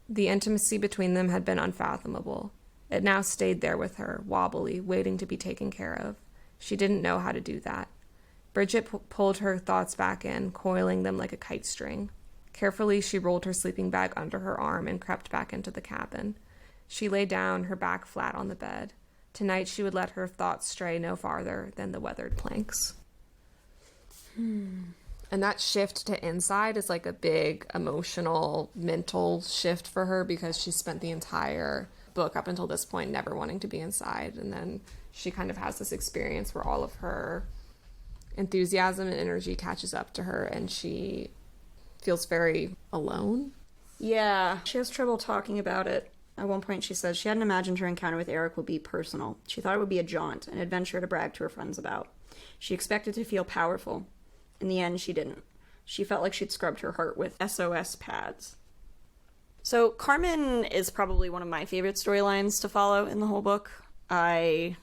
The intimacy between them had been unfathomable. It now stayed there with her, wobbly, waiting to be taken care of. She didn't know how to do that. Bridget pulled her thoughts back in, coiling them like a kite string. Carefully, she rolled her sleeping bag under her arm and crept back into the cabin. She lay down, her back flat on the bed. Tonight, she would let her thoughts stray no farther than the weathered planks. And that shift to inside is like a big emotional, mental shift for her, because she spent the entire book up until this point never wanting to be inside. And then she kind of has this experience where all of her enthusiasm and energy catches up to her, and she feels very alone.
Yeah, she has trouble talking about it. At one point she says she hadn't imagined her encounter with Eric would be personal. She thought it would be a jaunt, an adventure to brag to her friends about. She expected to feel powerful. In the end, she didn't. She felt like she'd scrubbed her heart with SOS pads. So Carmen is probably one of my favorite storylines to follow in the whole book. I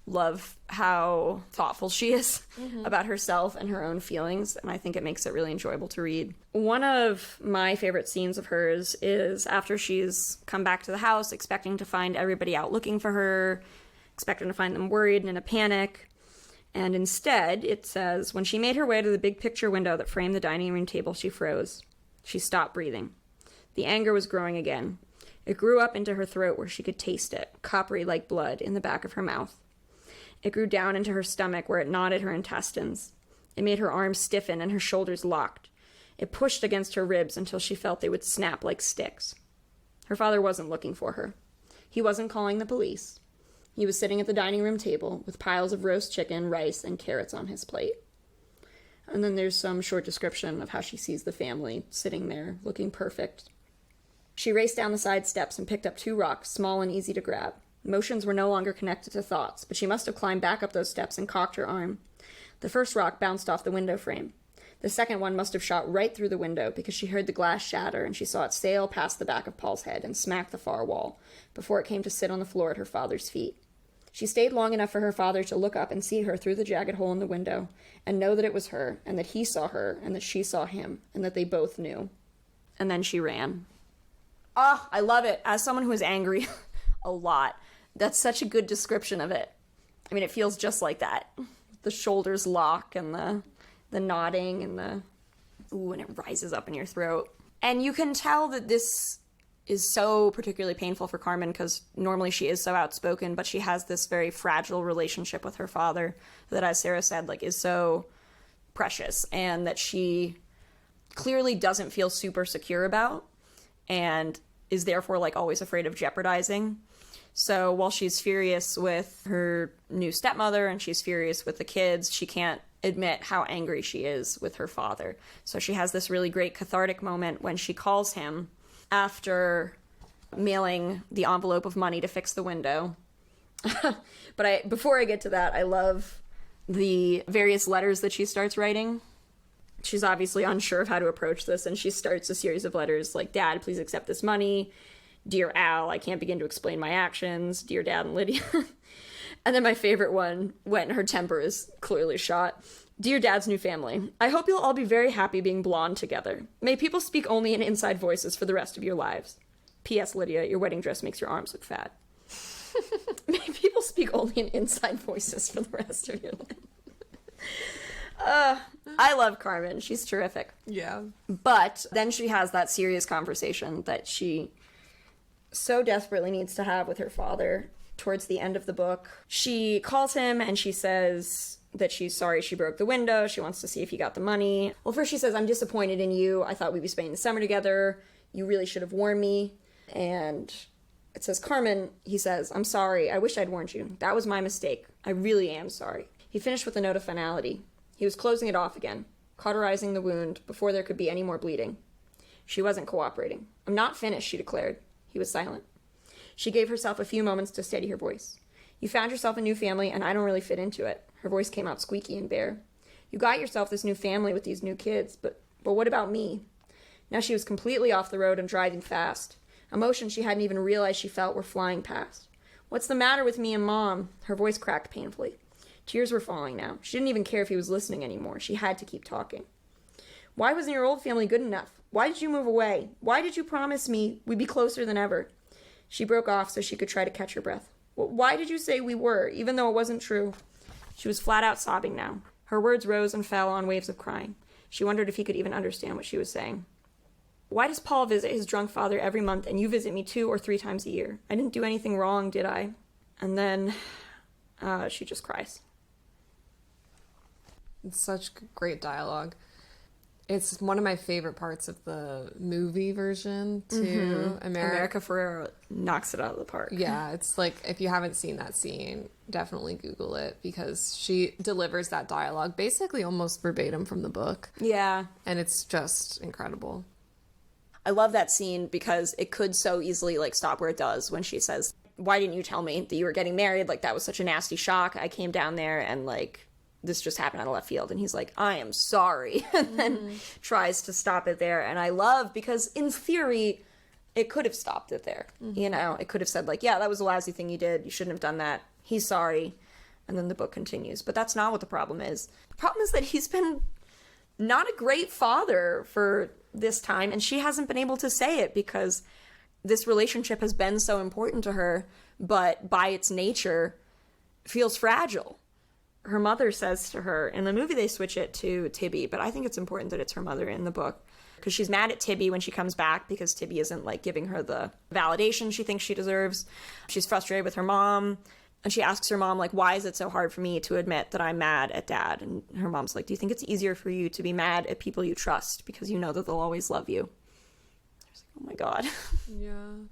love how thoughtful she is about herself and her own feelings, and I think it makes it really enjoyable to read. One of my favorite scenes of hers is after she's come back to the house, expecting to find everybody out looking for her, expecting to find them worried and in a panic. And instead, it says, when she made her way to the big picture window that framed the dining room table, she froze. She stopped breathing. The anger was growing again. It grew up into her throat where she could taste it, coppery like blood, in the back of her mouth. It grew down into her stomach where it knotted her intestines. It made her arms stiffen and her shoulders locked. It pushed against her ribs until she felt they would snap like sticks. Her father wasn't looking for her. He wasn't calling the police. He was sitting at the dining room table with piles of roast chicken, rice, and carrots on his plate. And then there's some short description of how she sees the family sitting there, looking perfect. She raced down the side steps and picked up 2 rocks, small and easy to grab. Motions were no longer connected to thoughts, but she must have climbed back up those steps and cocked her arm. The first rock bounced off the window frame. The second one must have shot right through the window, because she heard the glass shatter and she saw it sail past the back of Paul's head and smack the far wall, before it came to sit on the floor at her father's feet. She stayed long enough for her father to look up and see her through the jagged hole in the window, and know that it was her, and that he saw her, and that she saw him, and that they both knew. And then she ran. Ah, I love it. As someone who is angry a lot, that's such a good description of it. I mean, it feels just like that. The shoulders lock and the nodding and and it rises up in your throat. And you can tell that this is so particularly painful for Carmen, because normally she is so outspoken, but she has this very fragile relationship with her father that, as Sarah said, like, is so precious, and that she clearly doesn't feel super secure about, and is therefore, like, always afraid of jeopardizing. So while she's furious with her new stepmother and she's furious with the kids, she can't admit how angry she is with her father. So she has this really great cathartic moment when she calls him after mailing the envelope of money to fix the window. But before I get to that, I love the various letters that she starts writing. She's obviously unsure of how to approach this, and she starts a series of letters like, "Dad, please accept this money. Dear Al, I can't begin to explain my actions. Dear Dad and Lydia." And then my favorite one, when her temper is clearly shot. "Dear Dad's new family, I hope you'll all be very happy being blonde together. May people speak only in inside voices for the rest of your lives. P.S. Lydia, your wedding dress makes your arms look fat." May people speak only in inside voices for the rest of your life. I love Carmen. She's terrific.
Yeah.
But then she has that serious conversation that she so desperately needs to have with her father towards the end of the book. She calls him and she says that she's sorry she broke the window. She wants to see if he got the money. Well, first she says, "I'm disappointed in you. I thought we'd be spending the summer together. You really should have warned me." And it says, "Carmen," he says, "I'm sorry. I wish I'd warned you. That was my mistake. I really am sorry." He finished with a note of finality. He was closing it off again, cauterizing the wound before there could be any more bleeding. She wasn't cooperating. "I'm not finished," she declared. He was silent. She gave herself a few moments to steady her voice. "You found yourself a new family, and I don't really fit into it." Her voice came out squeaky and bare. "You got yourself this new family with these new kids, but what about me?" Now she was completely off the road and driving fast. Emotions she hadn't even realized she felt were flying past. "What's the matter with me and Mom?" Her voice cracked painfully. Tears were falling now. She didn't even care if he was listening anymore. She had to keep talking. Why wasn't your old family good enough? Why did you move away? Why did you promise me we'd be closer than ever? She broke off so she could try to catch her breath. Why did you say we were, even though it wasn't true? She was flat out sobbing now. Her words rose and fell on waves of crying. She wondered if he could even understand what she was saying. Why does Paul visit his drunk father every month and you visit me 2 or 3 times a year? I didn't do anything wrong, did I? And then she just cries.
It's such great dialogue. It's one of my favorite parts of the movie version, too.
America Ferrera knocks it out of the park.
Yeah, it's like, if you haven't seen that scene, definitely Google it, because she delivers that dialogue basically almost verbatim from the book.
Yeah.
And it's just incredible.
I love that scene because it could so easily, like, stop where it does when she says, why didn't you tell me that you were getting married? Like, that was such a nasty shock. I came down there and, like, this just happened out of left field. And he's like, I am sorry. And then tries to stop it there. And I love, because in theory, it could have stopped it there. You know, it could have said, like, yeah, that was a lousy thing you did. You shouldn't have done that. He's sorry. And then the book continues. But that's not what the problem is. The problem is that he's been not a great father for this time. And she hasn't been able to say it because this relationship has been so important to her, but by its nature feels fragile. Her mother says to her, in the movie they switch it to Tibby, but I think it's important that it's her mother in the book, because she's mad at Tibby when she comes back because Tibby isn't, like, giving her the validation she thinks she deserves. She's frustrated with her mom, and she asks her mom, like, why is it so hard for me to admit that I'm mad at Dad? And her mom's like, do you think it's easier for you to be mad at people you trust because you know that they'll always love you? I was like, oh my God.
Yeah.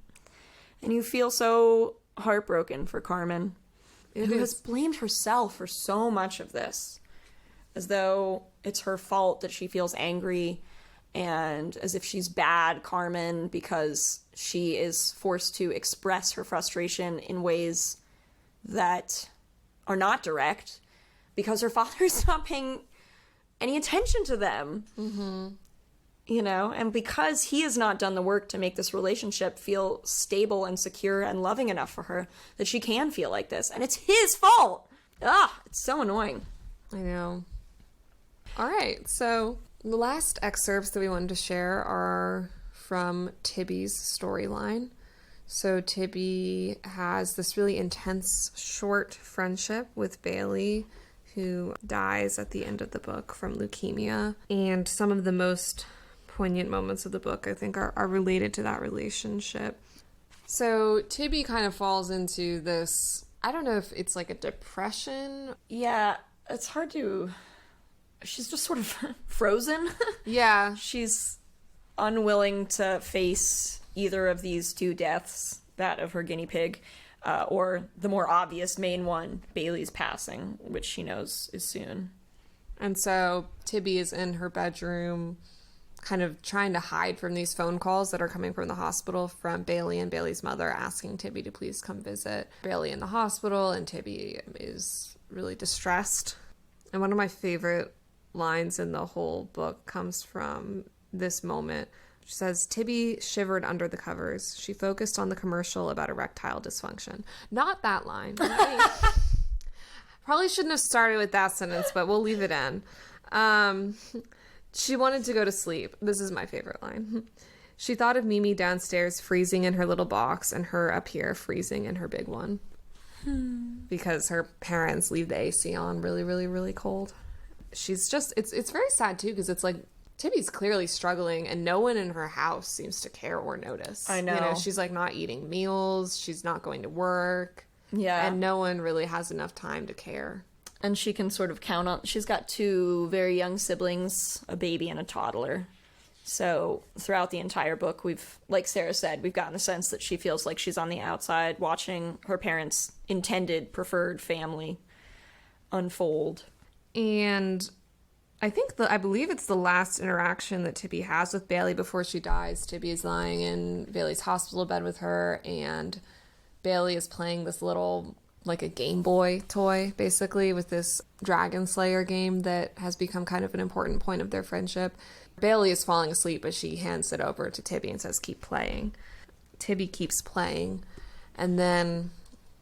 And you feel so heartbroken for Carmen, who has blamed herself for so much of this, as though it's her fault that she feels angry, and as if she's bad Carmen because she is forced to express her frustration in ways that are not direct because her father's not paying any attention to them. You know, and because he has not done the work to make this relationship feel stable and secure and loving enough for her, that she can feel like this. And it's his fault. It's so annoying.
I know. All right, so the last excerpts that we wanted to share are from Tibby's storyline. So Tibby has this really intense short friendship with Bailey, who dies at the end of the book from leukemia. And some of the most poignant moments of the book, I think, are related to that relationship. So Tibby kind of falls into this, I don't know if it's like a depression.
Yeah, it's hard to... She's just sort of frozen.
Yeah.
She's unwilling to face either of these 2 deaths, that of her guinea pig, or the more obvious main one, Bailey's passing, which she knows is soon.
And so Tibby is in her bedroom, kind of trying to hide from these phone calls that are coming from the hospital from Bailey and Bailey's mother asking Tibby to please come visit Bailey in the hospital, and Tibby is really distressed. And one of my favorite lines in the whole book comes from this moment. She says, Tibby shivered under the covers. She focused on the commercial about erectile dysfunction. Not that line. Probably shouldn't have started with that sentence, but we'll leave it in. She wanted to go to sleep. This is my favorite line. She thought of Mimi downstairs freezing in her little box and her up here freezing in her big one. Because her parents leave the AC on really, really, really cold. She's just, it's very sad too, because it's like, Tibby's clearly struggling and no one in her house seems to care or notice.
I know.
You know, she's like not eating meals. She's not going to work.
Yeah.
And no one really has enough time to care.
And she can sort of count on... She's got 2 very young siblings, a baby and a toddler. So throughout the entire book, we've, like Sarah said, we've gotten the sense that she feels like she's on the outside watching her parents' intended, preferred family unfold.
And I believe it's the last interaction that Tibby has with Bailey before she dies. Tibby is lying in Bailey's hospital bed with her, and Bailey is playing this little, like a Game Boy toy, basically, with this Dragon Slayer game that has become kind of an important point of their friendship. Bailey is falling asleep, but she hands it over to Tibby and says, keep playing. Tibby keeps playing, and then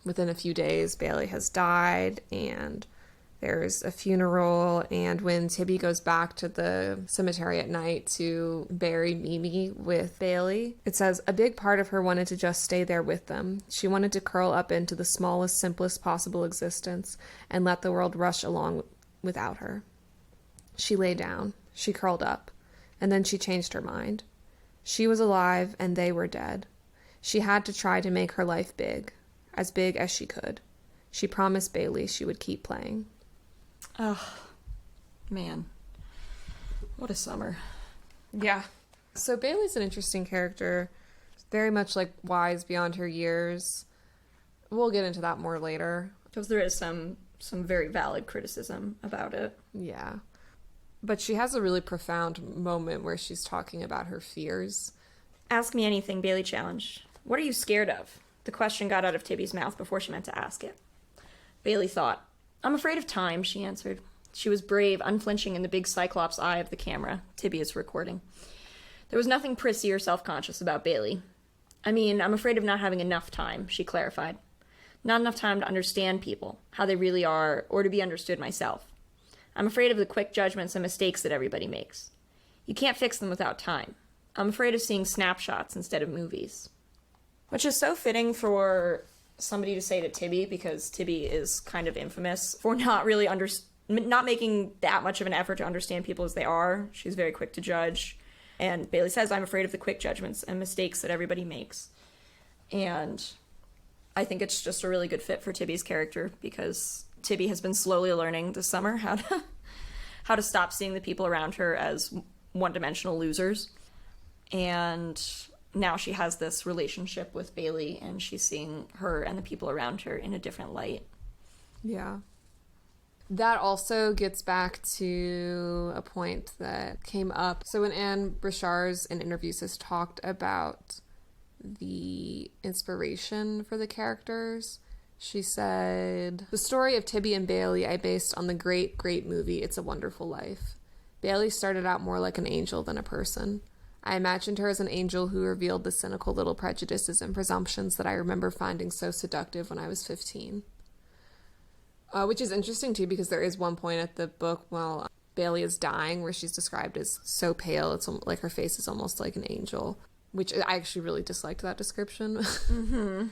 within a few days, Bailey has died, and There's a funeral, and when Tibby goes back to the cemetery at night to bury Mimi with Bailey, it says, a big part of her wanted to just stay there with them. She wanted to curl up into the smallest, simplest possible existence and let the world rush along without her. She lay down. She curled up. And then she changed her mind. She was alive, and they were dead. She had to try to make her life big as she could. She promised Bailey she would keep playing.
Oh, man. What a summer.
Yeah. So Bailey's an interesting character. Very much like wise beyond her years. We'll get into that more later.
Because there is some very valid criticism about it.
Yeah. But she has a really profound moment where she's talking about her fears.
Ask me anything, Bailey challenged. What are you scared of? The question got out of Tibby's mouth before she meant to ask it. Bailey thought. I'm afraid of time, she answered. She was brave, unflinching in the big cyclops eye of the camera. Tibby is recording. There was nothing prissy or self-conscious about Bailey. I mean, I'm afraid of not having enough time, she clarified. Not enough time to understand people, how they really are, or to be understood myself. I'm afraid of the quick judgments and mistakes that everybody makes. You can't fix them without time. I'm afraid of seeing snapshots instead of movies. Which is so fitting for somebody to say to Tibby, because Tibby is kind of infamous for not really not making that much of an effort to understand people as they are. She's very quick to judge. And Bailey says, I'm afraid of the quick judgments and mistakes that everybody makes. And I think it's just a really good fit for Tibby's character, because Tibby has been slowly learning this summer how to stop seeing the people around her as one-dimensional losers. And now she has this relationship with Bailey, and she's seeing her and the people around her in a different light.
Yeah. That also gets back to a point that came up. So when Anne Brashares in interviews has talked about the inspiration for the characters, she said, the story of Tibby and Bailey I based on the great, great movie It's a Wonderful Life. Bailey started out more like an angel than a person. I imagined her as an angel who revealed the cynical little prejudices and presumptions that I remember finding so seductive when I was 15. Which is interesting, too, because there is one point at the book while Bailey is dying where she's described as so pale, it's like her face is almost like an angel, which I actually really disliked that description. Mm-hmm.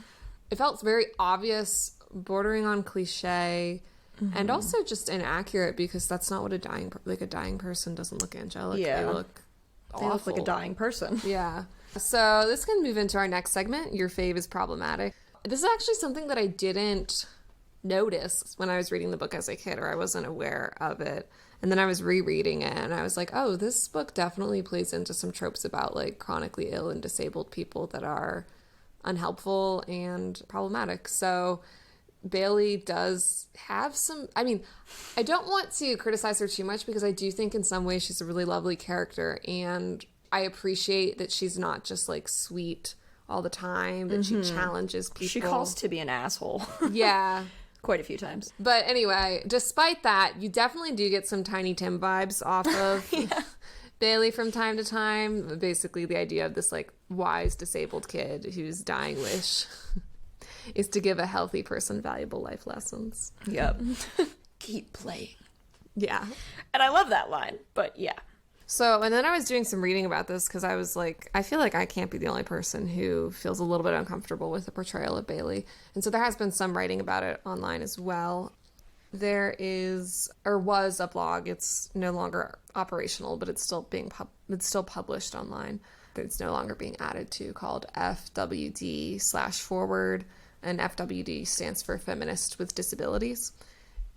It felt very obvious, bordering on cliche, and also just inaccurate, because that's not what a dying person doesn't look angelic.
Yeah.
They look awful.
They look like a dying person.
Yeah. So this can move into our next segment. Your fave is problematic. This is actually something that I didn't notice when I was reading the book as a kid, or I wasn't aware of it. And then I was rereading it, and I was like, oh, this book definitely plays into some tropes about like chronically ill and disabled people that are unhelpful and problematic. So Bailey does have some, I mean, I don't want to criticize her too much, because I do think in some ways she's a really lovely character, and I appreciate that she's not just like sweet all the time, that she challenges people.
She calls Tibby an asshole.
Yeah.
Quite a few times.
But anyway, despite that, you definitely do get some Tiny Tim vibes off of Bailey from time to time. Basically the idea of this like wise disabled kid whose dying wish is to give a healthy person valuable life lessons.
Yep. Keep playing.
Yeah.
And I love that line, but yeah.
So, and then I was doing some reading about this, because I was like, I feel like I can't be the only person who feels a little bit uncomfortable with the portrayal of Bailey. And so there has been some writing about it online as well. There is, or was, a blog. It's no longer operational, but it's still it's still published online. It's no longer being added to, called FWD/forward, and FWD stands for Feminist with Disabilities.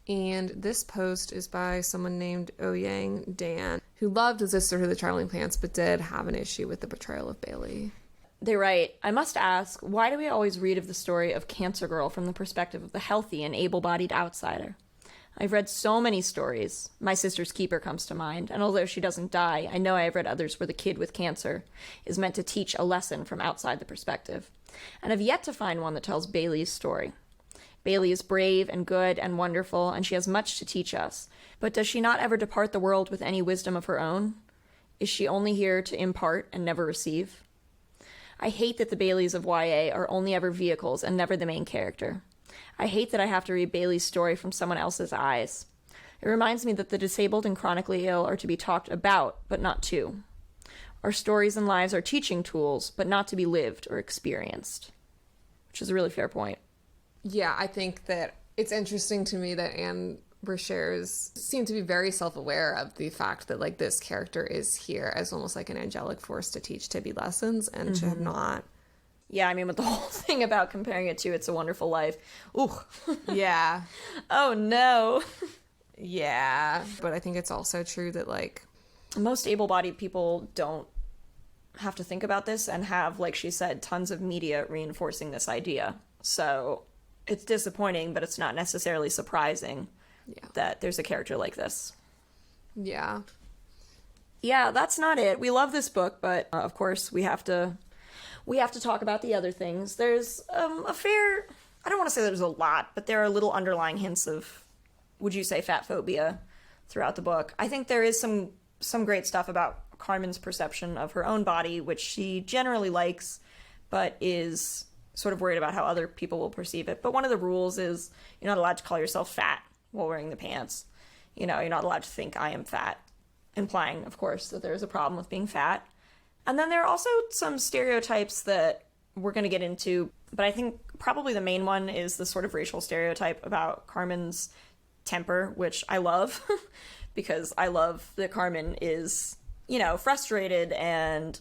And this post is by someone named Oyang Dan, who loved the Sisterhood of the Traveling Pants, but did have an issue with the portrayal of Bailey.
They write, I must ask, why do we always read of the story of Cancer Girl from the perspective of the healthy and able-bodied outsider? I've read so many stories. My Sister's Keeper comes to mind, and although she doesn't die, I know I have read others where the kid with cancer is meant to teach a lesson from outside the perspective. And I've yet to find one that tells Bailey's story. Bailey is brave and good and wonderful, and she has much to teach us. But does she not ever depart the world with any wisdom of her own? Is she only here to impart and never receive? I hate that the Baileys of YA are only ever vehicles and never the main character. I hate that I have to read Bailey's story from someone else's eyes. It reminds me that the disabled and chronically ill are to be talked about, but not to. Our stories and lives are teaching tools, but not to be lived or experienced. Which is a really fair point.
Yeah, I think that it's interesting to me that Anne Brashares seemed to be very self-aware of the fact that, like, this character is here as almost like an angelic force to teach Tibby lessons, and to have not.
Yeah, I mean, with the whole thing about comparing it to It's a Wonderful Life. Ooh.
Yeah.
Oh, no.
Yeah. But I think it's also true that, like,
most able-bodied people don't have to think about this and have, like she said, tons of media reinforcing this idea. So it's disappointing, but it's not necessarily surprising that there's a character like this.
Yeah.
Yeah, that's not it. We love this book, but of course we have to talk about the other things. There's a fair, I don't want to say there's a lot, but there are little underlying hints of, would you say, fat phobia throughout the book. I think there is some great stuff about Carmen's perception of her own body, which she generally likes, but is sort of worried about how other people will perceive it. But one of the rules is you're not allowed to call yourself fat while wearing the pants. You know, you're not allowed to think I am fat, implying, of course, that there's a problem with being fat. And then there are also some stereotypes that we're going to get into, but I think probably the main one is the sort of racial stereotype about Carmen's temper, which I love, because I love that Carmen is, you know, frustrated and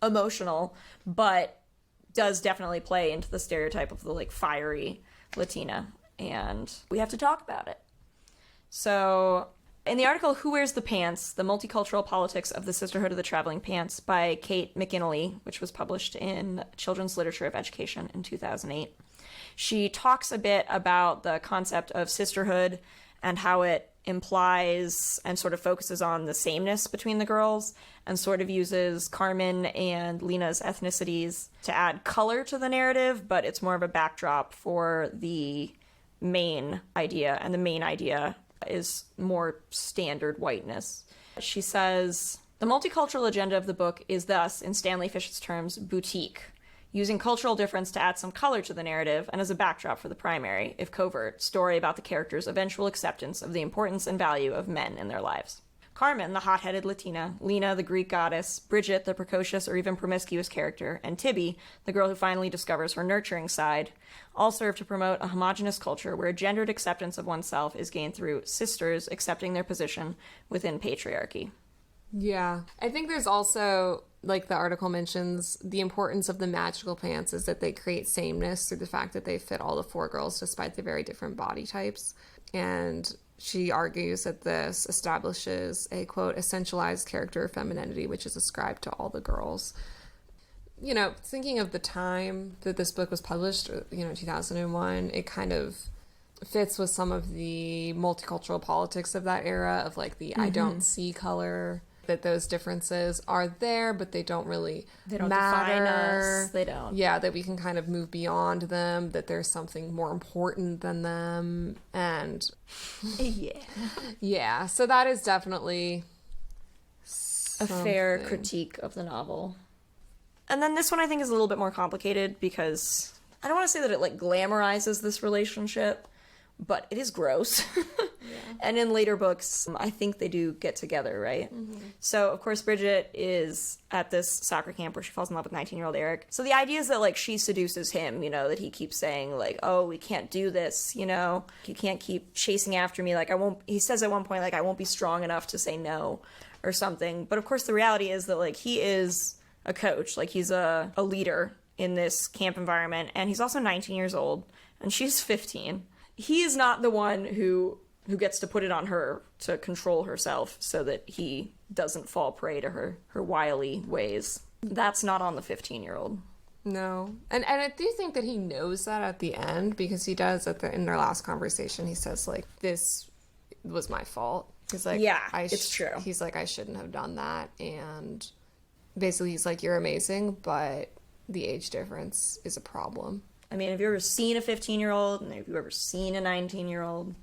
emotional, but does definitely play into the stereotype of the, like, fiery Latina, and we have to talk about it. So, in the article Who Wears the Pants? The Multicultural Politics of the Sisterhood of the Traveling Pants by Kate McInally, which was published in Children's Literature of Education in 2008, she talks a bit about the concept of sisterhood and how it implies and sort of focuses on the sameness between the girls, and sort of uses Carmen and Lena's ethnicities to add color to the narrative, but it's more of a backdrop for the main idea, and the main idea is more standard whiteness. She says, the multicultural agenda of the book is thus, in Stanley Fish's terms, boutique, using cultural difference to add some color to the narrative and as a backdrop for the primary, if covert, story about the character's eventual acceptance of the importance and value of men in their lives. Carmen, the hot-headed Latina, Lena, the Greek goddess, Bridget, the precocious or even promiscuous character, and Tibby, the girl who finally discovers her nurturing side, all serve to promote a homogenous culture where gendered acceptance of oneself is gained through sisters accepting their position within patriarchy.
Yeah. I think there's also, like the article mentions, the importance of the magical pants is that they create sameness through the fact that they fit all the four girls despite the very different body types. And she argues that this establishes a, quote, essentialized character of femininity, which is ascribed to all the girls. You know, thinking of the time that this book was published, 2001, it kind of fits with some of the multicultural politics of that era of, like, the I don't see color, that those differences are there, but they don't really
define
matter.
us. They don't.
Yeah, that we can kind of move beyond them, that there's something more important than them, and yeah, so that is definitely
a fair critique of the novel. And then this one I think is a little bit more complicated because I don't want to say that it, like, glamorizes this relationship, but it is gross. And in later books, I think they do get together, right? Mm-hmm. So, of course, Bridget is at this soccer camp where she falls in love with 19-year-old Eric. So the idea is that, like, she seduces him, that he keeps saying, like, oh, we can't do this, you can't keep chasing after me. Like, he says at one point, like, I won't be strong enough to say no or something. But, of course, the reality is that, like, he is a coach. Like, he's a leader in this camp environment. And he's also 19 years old, and she's 15. He is not the one who gets to put it on her to control herself so that he doesn't fall prey to her wily ways. That's not on the 15-year-old.
No. And I do think that he knows that at the end, because he does in their last conversation, he says, like, this was my fault. He's like,
yeah, it's true.
He's like, I shouldn't have done that. And basically he's like, you're amazing, but the age difference is a problem.
I mean, have you ever seen a 15-year-old? And have you ever seen a 19-year-old?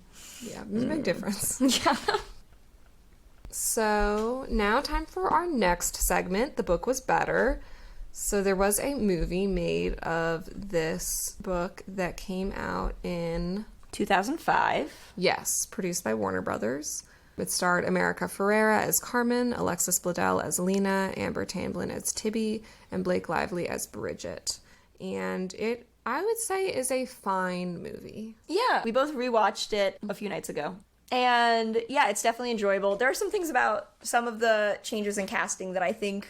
Yeah, there's a big difference.
Yeah.
So now time for our next segment. The book was better. So there was a movie made of this book that came out in
2005.
Yes, produced by Warner Brothers. It starred America Ferrera as Carmen, Alexis Bledel as Lena, Amber Tamblyn as Tibby, and Blake Lively as Bridget. And it, I would say, is a fine movie.
Yeah, we both rewatched it a few nights ago. And yeah, it's definitely enjoyable. There are some things about some of the changes in casting that I think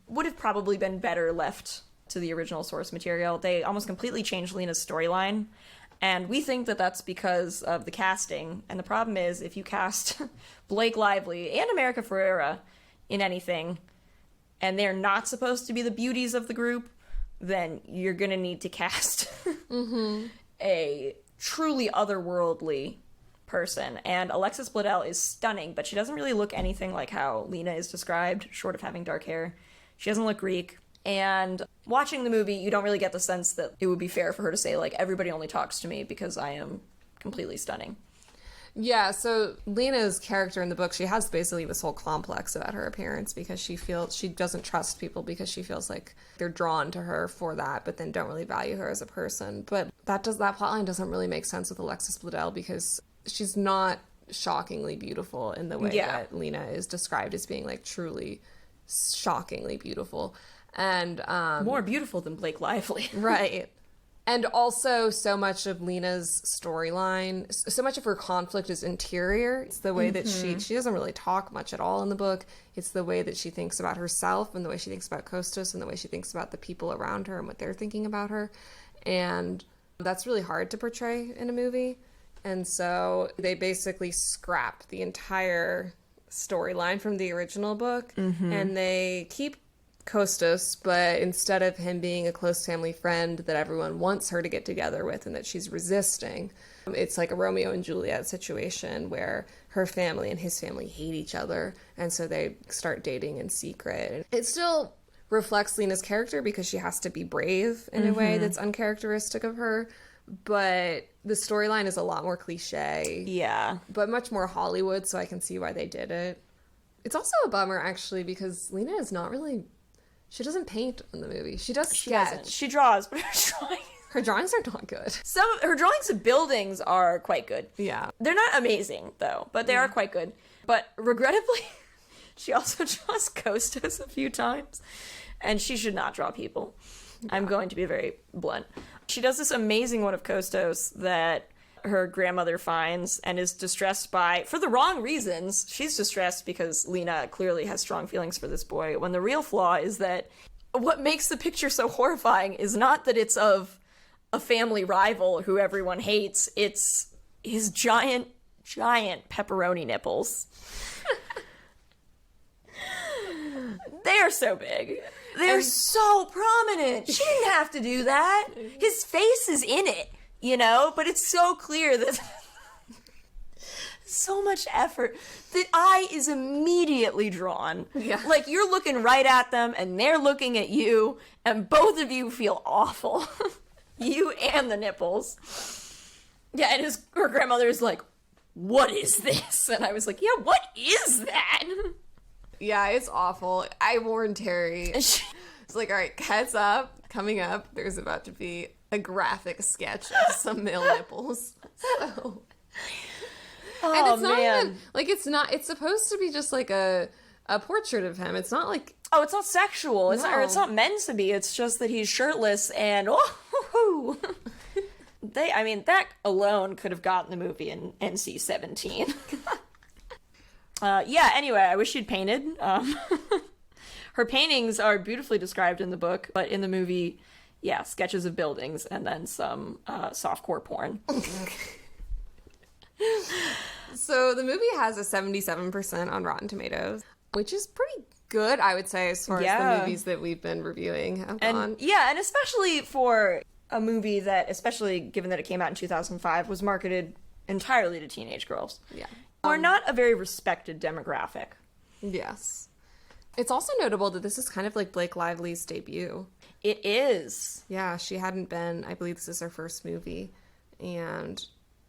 would have probably been better left to the original source material. They almost completely changed Lena's storyline. And we think that that's because of the casting. And the problem is, if you cast Blake Lively and America Ferrera in anything, and they're not supposed to be the beauties of the group, then you're going to need to cast a truly otherworldly person. And Alexis Bledel is stunning, but she doesn't really look anything like how Lena is described, short of having dark hair. She doesn't look Greek. And watching the movie, you don't really get the sense that it would be fair for her to say, like, everybody only talks to me because I am completely stunning.
Yeah, so Lena's character in the book, she has basically this whole complex about her appearance because she feels she doesn't trust people because she feels like they're drawn to her for that, but then don't really value her as a person. But that plotline doesn't really make sense with Alexis Bledel because she's not shockingly beautiful in the way that Lena is described as being, like, truly shockingly beautiful. And
more beautiful than Blake Lively.
Right. And also, so much of Lena's storyline, so much of her conflict is interior. It's the way that she doesn't really talk much at all in the book. It's the way that she thinks about herself and the way she thinks about Kostas and the way she thinks about the people around her and what they're thinking about her. And that's really hard to portray in a movie. And so they basically scrap the entire storyline from the original book, and they keep Kostas, but instead of him being a close family friend that everyone wants her to get together with and that she's resisting, it's like a Romeo and Juliet situation where her family and his family hate each other, and so they start dating in secret. It still reflects Lena's character because she has to be brave in a way that's uncharacteristic of her, but the storyline is a lot more cliche.
Yeah.
But much more Hollywood, so I can see why they did it. It's also a bummer, actually, because Lena is not really... She doesn't paint in the movie. She does sketch.
She draws, but
her drawings are not good.
Her drawings of buildings are quite good.
Yeah.
They're not amazing, though, but they are quite good. But regrettably, she also draws Kostas a few times, and she should not draw people. Yeah. I'm going to be very blunt. She does this amazing one of Kostas that her grandmother finds and is distressed by, for the wrong reasons. She's distressed because Lena clearly has strong feelings for this boy, when the real flaw is that what makes the picture so horrifying is not that it's of a family rival who everyone hates, it's his giant pepperoni nipples. They are so big. They're so prominent. She didn't have to do that. His face is in it. You know, but it's so clear that so much effort. The eye is immediately drawn. Yeah. Like, you're looking right at them, and they're looking at you, and both of you feel awful. You and the nipples. Yeah, and her grandmother is like, what is this? And I was like, yeah, what is that?
Yeah, it's awful. I warned Terry. It's like, all right, heads up. Coming up, there's about to be a graphic sketch of some male nipples. So. And it's not even, like, it's supposed to be just like a portrait of him. It's not like...
Oh, it's not sexual. It's not meant to be. It's just that he's shirtless and... that alone could have gotten the movie in NC-17. Anyway, I wish she'd painted. Her paintings are beautifully described in the book, but in the movie... Yeah, sketches of buildings and then some softcore porn.
So the movie has a 77% on Rotten Tomatoes, which is pretty good, I would say, as far as the movies that we've been reviewing have gone.
Yeah, and especially for a movie that, especially given that it came out in 2005, was marketed entirely to teenage girls.
Yeah.
We're not a very respected demographic.
Yes. It's also notable that this is kind of like Blake Lively's debut.
It is.
Yeah, she hadn't been, I believe this is her first movie. And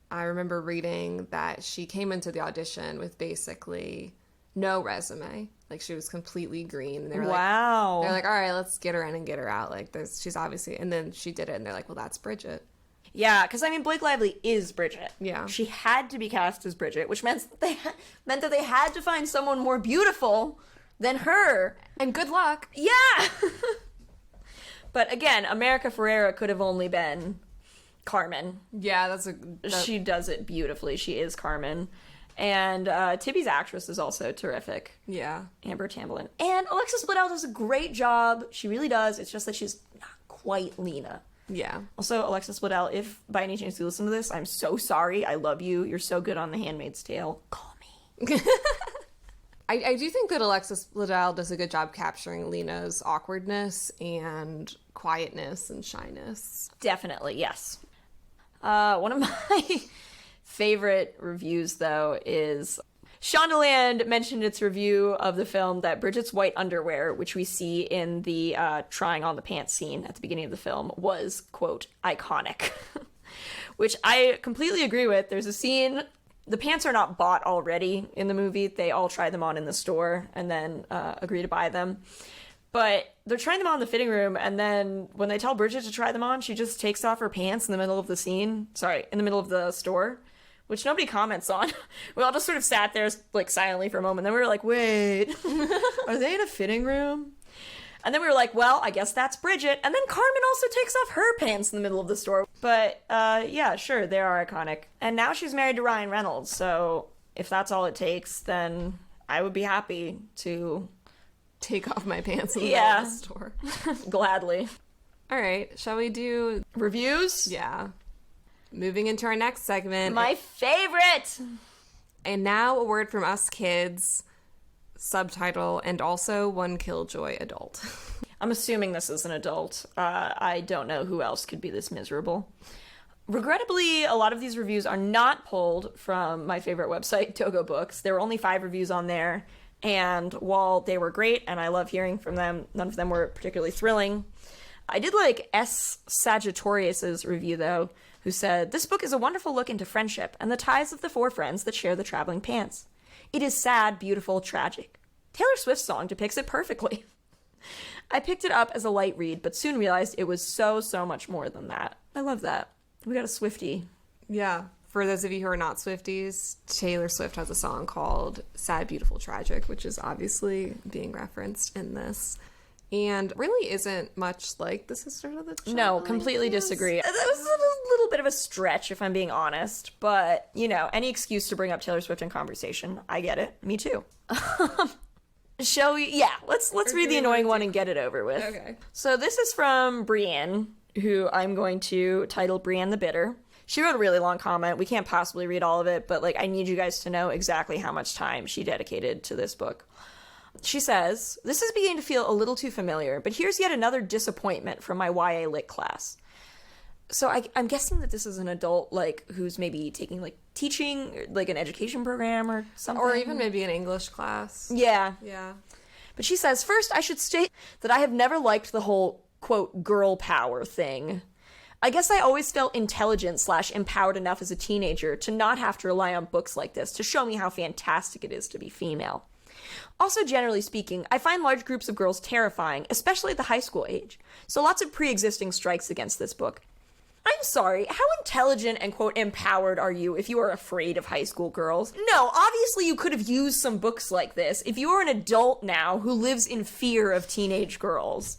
I remember reading that she came into the audition with basically no resume. Like, she was completely green. And they were
wow.
They're like, all right, let's get her in and get her out. Like, she's obviously, and then she did it. And they're like, well, that's Bridget.
Yeah, because I mean, Blake Lively is Bridget.
Yeah.
She had to be cast as Bridget, which meant that they had to find someone more beautiful than her.
And good luck.
Yeah! But again, America Ferrera could have only been Carmen.
Yeah,
She does it beautifully. She is Carmen. And Tibby's actress is also terrific.
Yeah.
Amber Tamblyn. And Alexis Bledel does a great job. She really does. It's just that she's not quite Lena.
Yeah.
Also, Alexis Bledel, if by any chance you listen to this, I'm so sorry. I love you. You're so good on The Handmaid's Tale. Call me.
I do think that Alexis Bledel does a good job capturing Lena's awkwardness and quietness and shyness.
Definitely, yes. One of my favorite reviews, though, is Shondaland mentioned its review of the film that Bridget's white underwear, which we see in the trying on the pants scene at the beginning of the film, was, quote, iconic. Which I completely agree with. There's a scene... The pants are not bought already in the movie. They all try them on in the store and then agree to buy them. But they're trying them on in the fitting room, and then when they tell Bridget to try them on, she just takes off her pants in the middle of the scene. Sorry, in the middle of the store, which nobody comments on. We all just sort of sat there, like, silently for a moment. Then we were like, wait, are they in a fitting room? And then we were like, well, I guess that's Bridget. And then Carmen also takes off her pants in the middle of the store. But, yeah, sure, they are iconic. And now she's married to Ryan Reynolds, so if that's all it takes, then I would be happy to...
Take off my pants in the middle of the store.
Gladly.
All right, shall we do...
Reviews?
Yeah. Moving into our next segment.
My favorite!
And now a word from us kids... subtitle, and also one killjoy adult.
I'm assuming this is an adult. I don't know who else could be this miserable. Regrettably, a lot of these reviews are not pulled from my favorite website, Togo Books. There were only 5 reviews on there, and while they were great, and I love hearing from them, none of them were particularly thrilling. I did like S. Sagittarius's review, though, who said, "This book is a wonderful look into friendship and the ties of the 4 friends that share the traveling pants. It is sad, beautiful, tragic. Taylor Swift's song depicts it perfectly." I picked it up as a light read, but soon realized it was so much more than that. I love that. We got a Swiftie.
Yeah. For those of you who are not Swifties, Taylor Swift has a song called Sad, Beautiful, Tragic, which is obviously being referenced in this. And really isn't much like the Sisterhood of the Child.
No, completely disagree. That was a little bit of a stretch, if I'm being honest. But, you know, any excuse to bring up Taylor Swift in conversation, I get it. Me too. Shall we? Yeah, let's read the annoying one and get it over with.
Okay.
So this is from Brienne, who I'm going to title Brienne the Bitter. She wrote a really long comment. We can't possibly read all of it, but, like, I need you guys to know exactly how much time she dedicated to this book. She says, "This is beginning to feel a little too familiar, but here's yet another disappointment from my YA Lit class." So I'm guessing that this is an adult, like, who's maybe taking, like, teaching, like, an education program or something.
Or even maybe an English class.
Yeah.
Yeah.
But she says, "First, I should state that I have never liked the whole, quote, girl power thing. I guess I always felt intelligent / empowered enough as a teenager to not have to rely on books like this to show me how fantastic it is to be female. Also, generally speaking, I find large groups of girls terrifying, especially at the high school age. So lots of pre-existing strikes against this book. I'm sorry, how intelligent and, quote, empowered are you if you are afraid of high school girls? No, obviously you could have used some books like this if you are an adult now who lives in fear of teenage girls."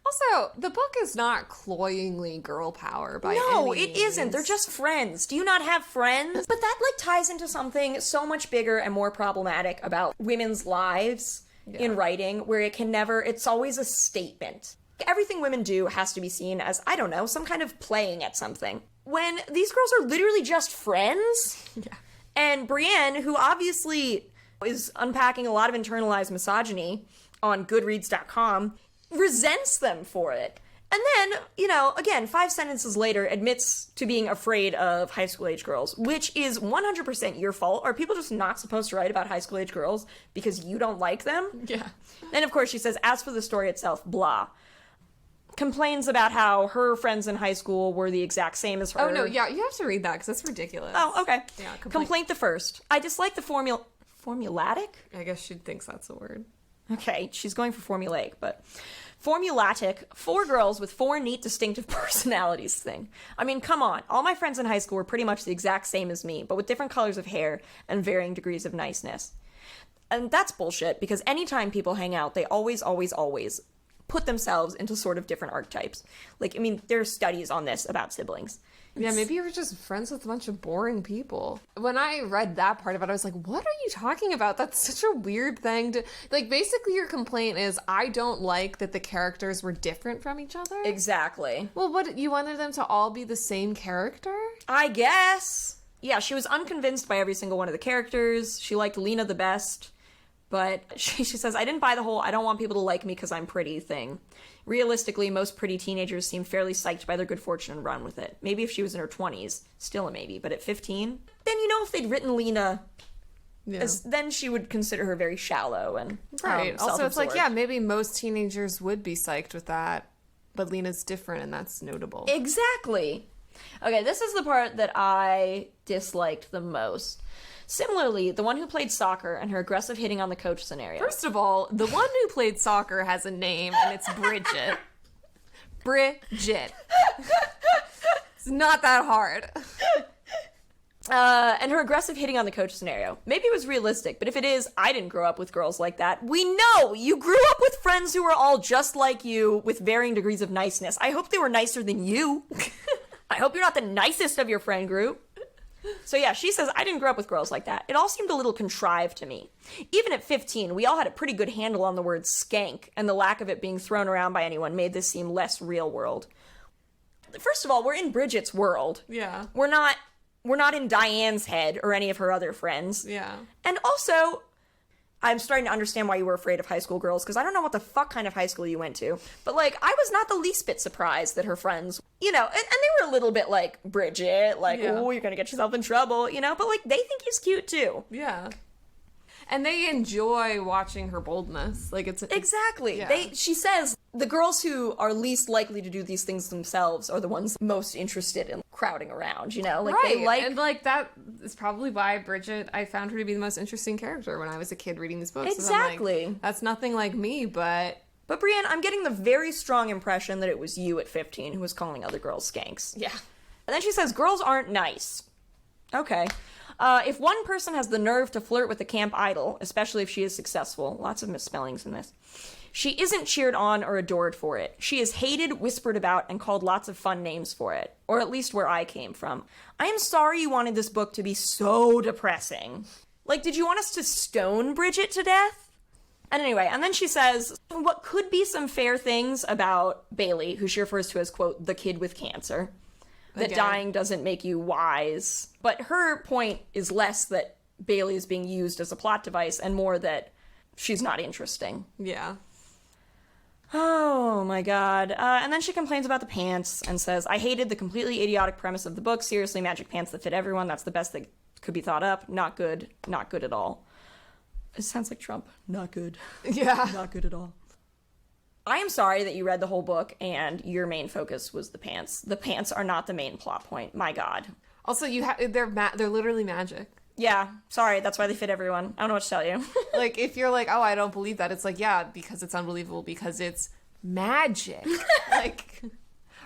Also, the book is not cloyingly girl power by any means.
No, it isn't. They're just friends. Do you not have friends? But that, like, ties into something so much bigger and more problematic about women's lives in writing, where it can never, it's always a statement. Everything women do has to be seen as, I don't know, some kind of playing at something. When these girls are literally just friends.
Yeah.
And Brienne, who obviously is unpacking a lot of internalized misogyny on Goodreads.com, resents them for it. And then, you know, again, 5 sentences later, admits to being afraid of high school age girls, which is 100% your fault. Are people just not supposed to write about high school age girls because you don't like them?
Yeah.
Then, of course, she says, as for the story itself, blah. Complains about how her friends in high school were the exact same as her.
Oh, no, yeah, you have to read that because that's ridiculous.
Oh, okay.
Yeah,
Complaint the first. I dislike the formulatic?
I guess she thinks that's a word.
Okay, she's going for formulaic, but Formulatic, 4 girls with 4 neat, distinctive personalities thing. I mean, come on. All my friends in high school were pretty much the exact same as me, but with different colors of hair and varying degrees of niceness. And that's bullshit, because anytime people hang out, they always put themselves into sort of different archetypes. Like, I mean, there are studies on this about siblings.
Yeah, maybe you were just friends with a bunch of boring people. When I read that part of it, I was like, what are you talking about? That's such a weird thing to... Like, basically your complaint is, I don't like that the characters were different from each other?
Exactly.
Well, what, you wanted them to all be the same character?
I guess. Yeah, she was unconvinced by every single one of the characters. She liked Lena the best. But she says, I didn't buy the whole I don't want people to like me because I'm pretty thing. Realistically, most pretty teenagers seem fairly psyched by their good fortune and run with it. Maybe if she was in her 20s, still a maybe. But at 15, then, if they'd written Lena, then she would consider her very shallow and
right. Also, it's like, yeah, maybe most teenagers would be psyched with that. But Lena's different, and that's notable.
Exactly. Okay, this is the part that I disliked the most. Similarly, the one who played soccer and her aggressive hitting on the coach scenario.
First of all, the one who played soccer has a name, and it's Bridget. Bridget. It's not that hard.
And her aggressive hitting on the coach scenario. Maybe it was realistic, but if it is, I didn't grow up with girls like that. We know you grew up with friends who were all just like you with varying degrees of niceness. I hope they were nicer than you. I hope you're not the nicest of your friend group. So yeah, she says, I didn't grow up with girls like that. It all seemed a little contrived to me. Even at 15, we all had a pretty good handle on the word skank, and the lack of it being thrown around by anyone made this seem less real world. First of all, we're in Bridget's world.
Yeah.
We're not in Diane's head or any of her other friends.
Yeah.
And also, I'm starting to understand why you were afraid of high school girls, because I don't know what the fuck kind of high school you went to. But, like, I was not the least bit surprised that her friends, and they were a little bit like, Bridget, like, oh, you're gonna get yourself in trouble, but, like, they think he's cute, too.
Yeah. And they enjoy watching her boldness. Like, it's...
Exactly.
Yeah.
She says, the girls who are least likely to do these things themselves are the ones most interested in crowding around, Like,
right.
they like...
And, like, that is probably why Bridget, I found her to be the most interesting character when I was a kid reading these books.
Exactly.
Like, that's nothing like me, but...
But, Brienne, I'm getting the very strong impression that it was you at 15 who was calling other girls skanks.
Yeah.
And then she says, girls aren't nice. Okay. If one person has the nerve to flirt with a camp idol, especially if she is successful, lots of misspellings in this, she isn't cheered on or adored for it. She is hated, whispered about, and called lots of fun names for it. Or at least where I came from. I am sorry you wanted this book to be so depressing. Like, did you want us to stone Bridget to death? And anyway, and then she says, what could be some fair things about Bailey, who she refers to as, quote, the kid with cancer. That dying doesn't make you wise. But her point is less that Bailey is being used as a plot device and more that she's not interesting.
Yeah.
Oh my god. And then she complains about the pants and says, I hated the completely idiotic premise of the book. Seriously, magic pants that fit everyone. That's the best that could be thought up. Not good. Not good at all. It sounds like Trump. Not good.
Yeah.
Not good at all. I am sorry that you read the whole book and your main focus was the pants. The pants are not the main plot point. My god.
Also, they're literally magic.
Yeah, sorry, that's why they fit everyone. I don't know what to tell you.
Like, if you're like, oh, I don't believe that, it's like, yeah, because it's unbelievable, because it's magic. Like,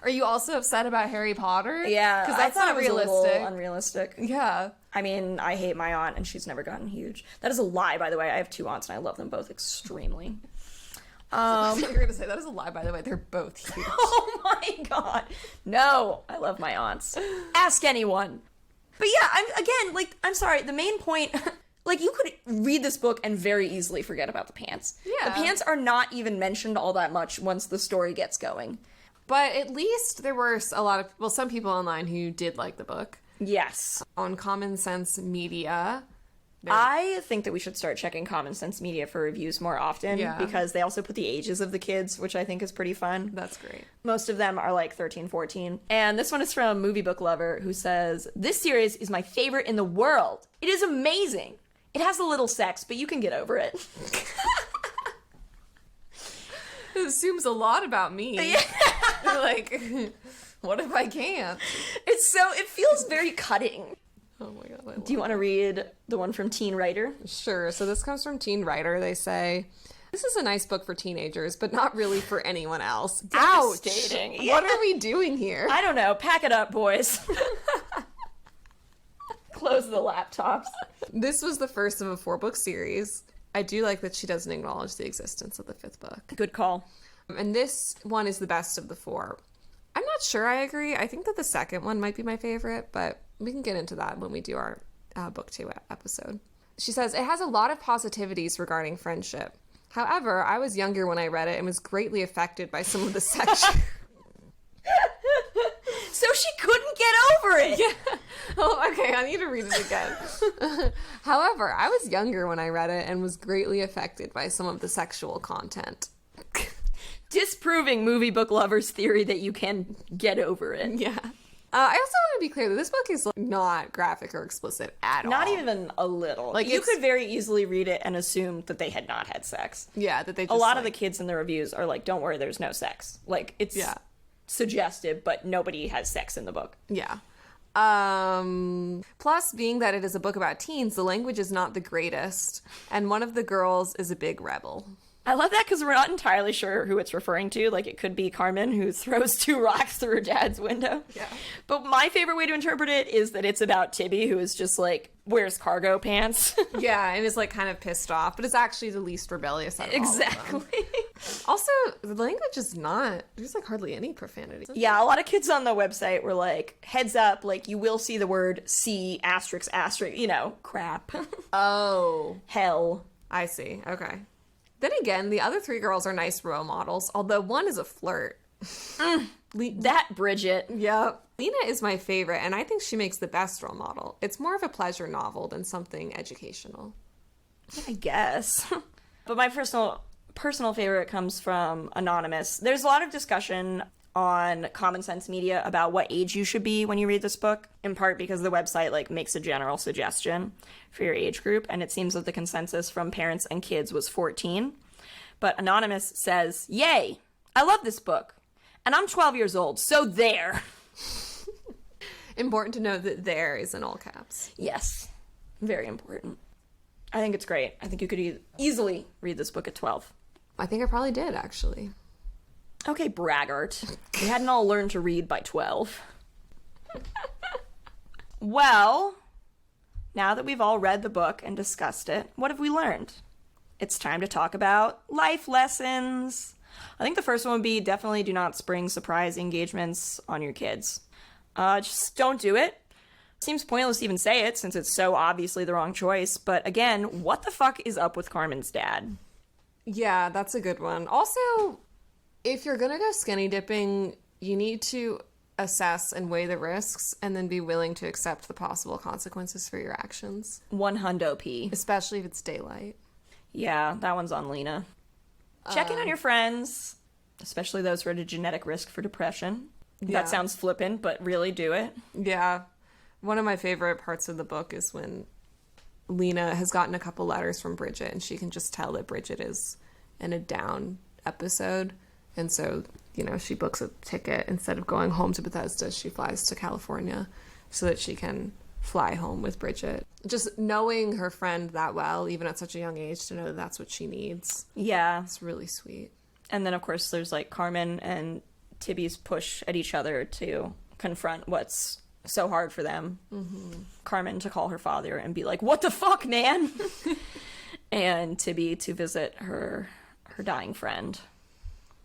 are you also upset about Harry Potter?
Yeah,
because that's
I thought
not
it was
realistic.
a little unrealistic.
Yeah.
I mean, I hate my aunt, and she's never gotten huge. That is a lie, by the way. I have 2 aunts, and I love them both extremely.
You're going to say, that is a lie, by the way. They're both huge.
Oh my god. No, I love my aunts. Ask anyone. But yeah, I'm sorry, the main point, like, you could read this book and very easily forget about the pants.
Yeah.
The pants are not even mentioned all that much once the story gets going.
But at least there were some people online who did like the book.
Yes.
On Common Sense Media.
I think that we should start checking Common Sense Media for reviews more often,
Yeah.
because they also put the ages of the kids, which I think is pretty fun.
That's great.
Most of them are like 13, 14. And this one is from Movie Book Lover, who says, this series is my favorite in the world. It is amazing. It has a little sex, but you can get over it.
It assumes a lot about me.
Yeah.
Like, what if I can't?
It feels very cutting.
Oh my god, I love
Do you want to read the one from Teen Writer?
Sure. So this comes from Teen Writer. They say, This is a nice book for teenagers, but not really for anyone else.
Devastating.
Ouch! What are we doing here?
I don't know. Pack it up, boys. Close the laptops.
This was the first of a 4-book series. I do like that she doesn't acknowledge the existence of the 5th book.
Good call.
And this one is the best of the 4. I'm not sure I agree. I think that the second one might be my favorite, but we can get into that when we do our book 2 episode. She says, it has a lot of positivities regarding friendship. However, I was younger when I read it and was greatly affected by some of the section.
So she couldn't get over it.
Yeah. Oh, okay, I need to read it again. However, I was younger when I read it and was greatly affected by some of the sexual content.
Disproving movie book lovers' theory that you can get over it.
Yeah. I also want to be clear that this book is not graphic or explicit at all.
Not even a little. Like, you could very easily read it and assume that they had not had sex.
Yeah, that they just,
a lot of the kids in the reviews are like, don't worry, there's no sex. Like, it's suggestive, but nobody has sex in the book.
Yeah. Plus, being that it is a book about teens, the language is not the greatest, and one of the girls is a big rebel.
I love that because we're not entirely sure who it's referring to. Like, it could be Carmen, who throws 2 rocks through her dad's window.
Yeah.
But my favorite way to interpret it is that it's about Tibby, who is just, like, wears cargo pants.
Yeah, and is, like, kind of pissed off, but is actually the least rebellious out of all of them.
Exactly.
Also, the language is not... There's, like, hardly any profanity.
Yeah, a lot of kids on the website were like, heads up, like, you will see the word C, asterisk, asterisk, you know, crap.
Oh.
Hell.
I see. Okay. Then again, the other 3 girls are nice role models, although one is a flirt.
That Bridget.
Yep. Lena is my favorite, and I think she makes the best role model. It's more of a pleasure novel than something educational.
I guess. But my personal favorite comes from Anonymous. There's a lot of discussion on Common Sense Media about what age you should be when you read this book, in part because the website like makes a general suggestion for your age group, and it seems that the consensus from parents and kids was 14. But Anonymous says, yay, I love this book, and I'm 12 years old, so there.
Important to note that there is in all caps.
Yes, very important. I think it's great. I think you could easily read this book at 12.
I think I probably did, actually.
Okay, braggart. We hadn't all learned to read by 12. Well, now that we've all read the book and discussed it, what have we learned? It's time to talk about life lessons. I think the first one would be definitely do not spring surprise engagements on your kids. Just don't do it. Seems pointless to even say it since it's so obviously the wrong choice, but again, what the fuck is up with Carmen's dad?
Yeah, that's a good one. Also, if you're gonna go skinny dipping, you need to assess and weigh the risks and then be willing to accept the possible consequences for your actions.
100p.
Especially if it's daylight.
Yeah, that one's on Lena. Check in on your friends, especially those who are at a genetic risk for depression.
Yeah.
That sounds flippant, but really do it.
Yeah. One of my favorite parts of the book is when Lena has gotten a couple letters from Bridget and she can just tell that Bridget is in a down episode. And so, you know, she books a ticket. Instead of going home to Bethesda, she flies to California so that she can fly home with Bridget. Just knowing her friend that well, even at such a young age, to know that that's what she needs.
Yeah.
It's really sweet.
And then, of course, there's, like, Carmen and Tibby's push at each other to confront what's so hard for them. Mm-hmm. Carmen to call her father and be like, what the fuck, man? And Tibby to visit her dying friend.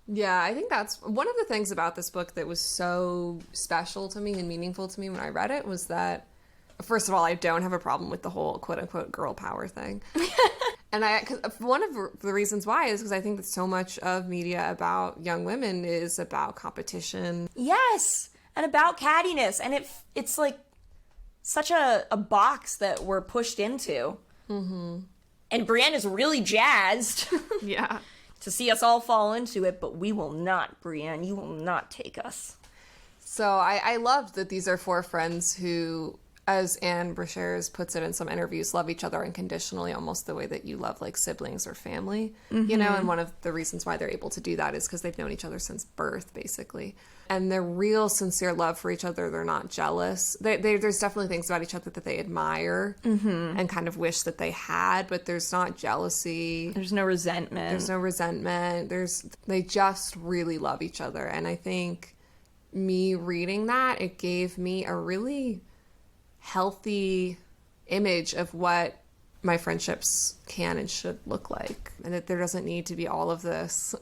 Yeah, I think that's one of the things about this book that was so special to me and meaningful to me when I read it was that, first of all, I don't have a problem with the whole quote-unquote girl power thing. And cause one of the reasons why is because I think that so much of media about young women is about competition.
Yes! And about cattiness. And it's like such a box that we're pushed into. Mm-hmm. And Brienne is really jazzed.
Yeah.
To see us all fall into it, but we will not, Brienne. You will not take us.
So I loved that these are 4 friends who as Anne Brashares puts it in some interviews, love each other unconditionally, almost the way that you love like siblings or family, you know, and one of the reasons why they're able to do that is because they've known each other since birth, basically. And their real sincere love for each other, they're not jealous. There's definitely things about each other that they admire and kind of wish that they had, but there's not jealousy.
There's no resentment.
They just really love each other. And I think me reading that, it gave me a really healthy image of what my friendships can and should look like, and that there doesn't need to be all of this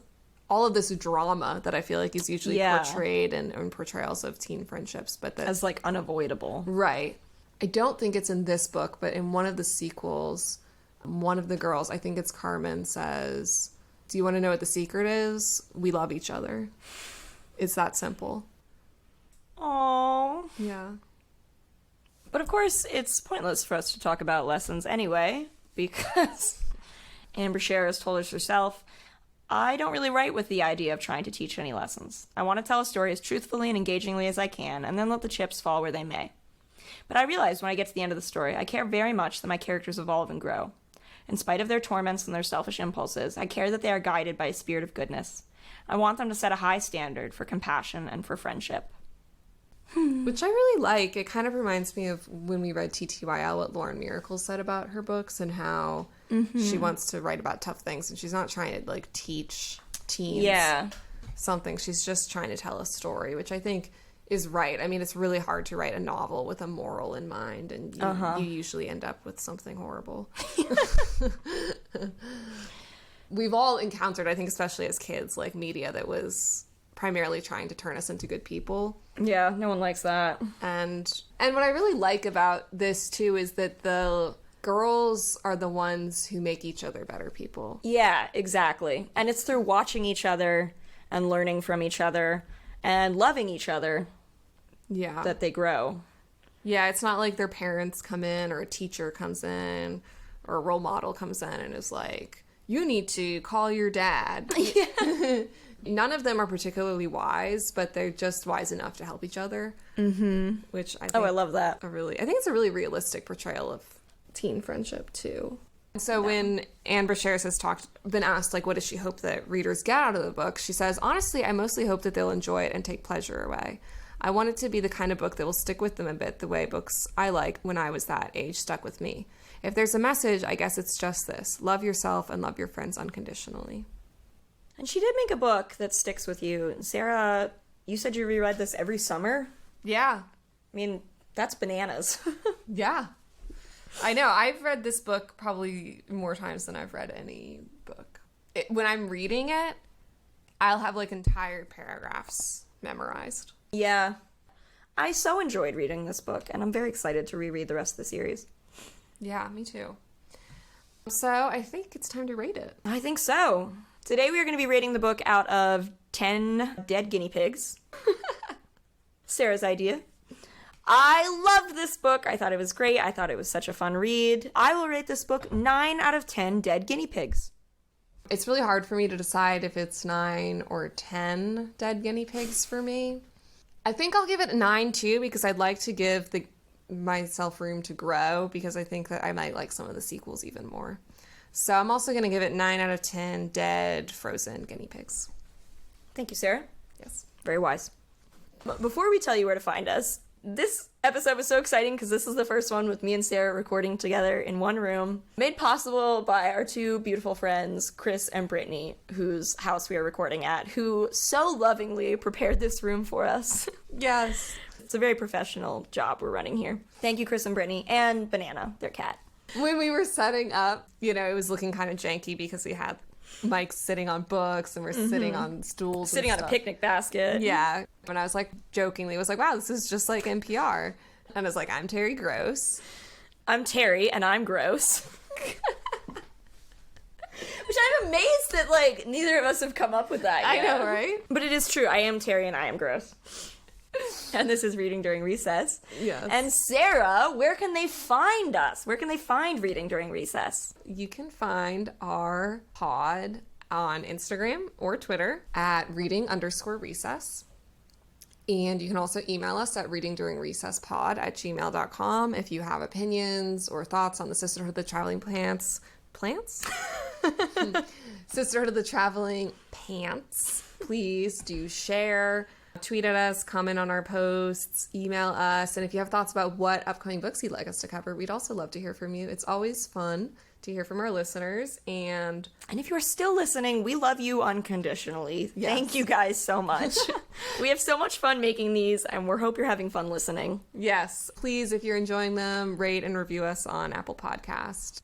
drama that I feel like is usually portrayed in portrayals of teen friendships, but that
as like unavoidable.
Right. I don't think it's in this book, but in one of the sequels, one of the girls, I think it's Carmen, says, "Do you want to know what the secret is? We love each other." It's that simple.
Aww.
Yeah.
But of course, it's pointless for us to talk about lessons anyway, because Anne Brashares told us herself, I don't really write with the idea of trying to teach any lessons. I want to tell a story as truthfully and engagingly as I can, and then let the chips fall where they may. But I realize when I get to the end of the story, I care very much that my characters evolve and grow. In spite of their torments and their selfish impulses, I care that they are guided by a spirit of goodness. I want them to set a high standard for compassion and for friendship.
Which I really like. It kind of reminds me of when we read TTYL, what Lauren Miracle said about her books and how she wants to write about tough things, and she's not trying to like teach teens something. She's just trying to tell a story, which I think is right. I mean, it's really hard to write a novel with a moral in mind, and you usually end up with something horrible. We've all encountered, I think, especially as kids, like media that was primarily trying to turn us into good people.
Yeah, no one likes that.
And what I really like about this too is that the girls are the ones who make each other better people.
Yeah, exactly. And it's through watching each other and learning from each other and loving each other that they grow.
Yeah, it's not like their parents come in or a teacher comes in or a role model comes in and is like, you need to call your dad. Yeah. None of them are particularly wise, but they're just wise enough to help each other. Mm-hmm. Which I think
I love that.
I think it's a really realistic portrayal of teen friendship too. So when Anne Brashares has been asked, like, what does she hope that readers get out of the book? She says, honestly, I mostly hope that they'll enjoy it and take pleasure away. I want it to be the kind of book that will stick with them a bit the way books I liked when I was that age stuck with me. If there's a message, I guess it's just this. Love yourself and love your friends unconditionally.
And she did make a book that sticks with you. Sarah, you said you reread this every summer?
Yeah.
I mean, that's bananas.
Yeah. I know. I've read this book probably more times than I've read any book. When I'm reading it, I'll have like entire paragraphs memorized.
Yeah. I so enjoyed reading this book, and I'm very excited to reread the rest of the series.
Yeah, me too. So I think it's time to rate it.
I think so. Today we are going to be rating the book out of 10 dead guinea pigs. Sarah's idea. I loved this book. I thought it was great. I thought it was such a fun read. I will rate this book 9 out of 10 dead guinea pigs.
It's really hard for me to decide if it's 9 or 10 dead guinea pigs for me. I think I'll give it a 9 too, because I'd like to give myself room to grow, because I think that I might like some of the sequels even more. So I'm also going to give it 9 out of 10 dead frozen guinea pigs.
Thank you, Sarah.
Yes.
Very wise. But before we tell you where to find us, this episode was so exciting because this is the first one with me and Sarah recording together in one room, made possible by our two beautiful friends, Chris and Brittany, whose house we are recording at, who so lovingly prepared this room for us.
Yes.
It's a very professional job we're running here. Thank you, Chris and Brittany, and Banana, their cat.
When we were setting up, it was looking kind of janky because we had mics sitting on books and we're sitting on stools.
Sitting on a picnic basket.
Yeah. And I was like, jokingly, was like, wow, this is just like NPR. And I was like, I'm Terry Gross.
I'm Terry, and I'm gross. Which I'm amazed that, like, neither of us have come up with that yet.
I know, right?
But it is true. I am Terry, and I am gross. And this is Reading During Recess.
Yes.
And Sarah, where can they find us? Where can they find Reading During Recess?
You can find our pod on Instagram or Twitter at reading_recess. And you can also email us at readingduringrecesspod@gmail.com if you have opinions or thoughts on the Sisterhood of the Traveling Plants. Plants? Sisterhood of the Traveling Pants. Please do share. Tweet at us, comment on our posts, email us. And if you have thoughts about what upcoming books you'd like us to cover, we'd also love to hear from you. It's always fun to hear from our listeners. And
if you're still listening, we love you unconditionally. Yes. Thank you guys so much. We have so much fun making these, and we hope you're having fun listening.
Yes. Please, if you're enjoying them, rate and review us on Apple Podcast.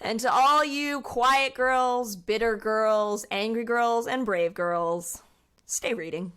And to all you quiet girls, bitter girls, angry girls, and brave girls, stay reading.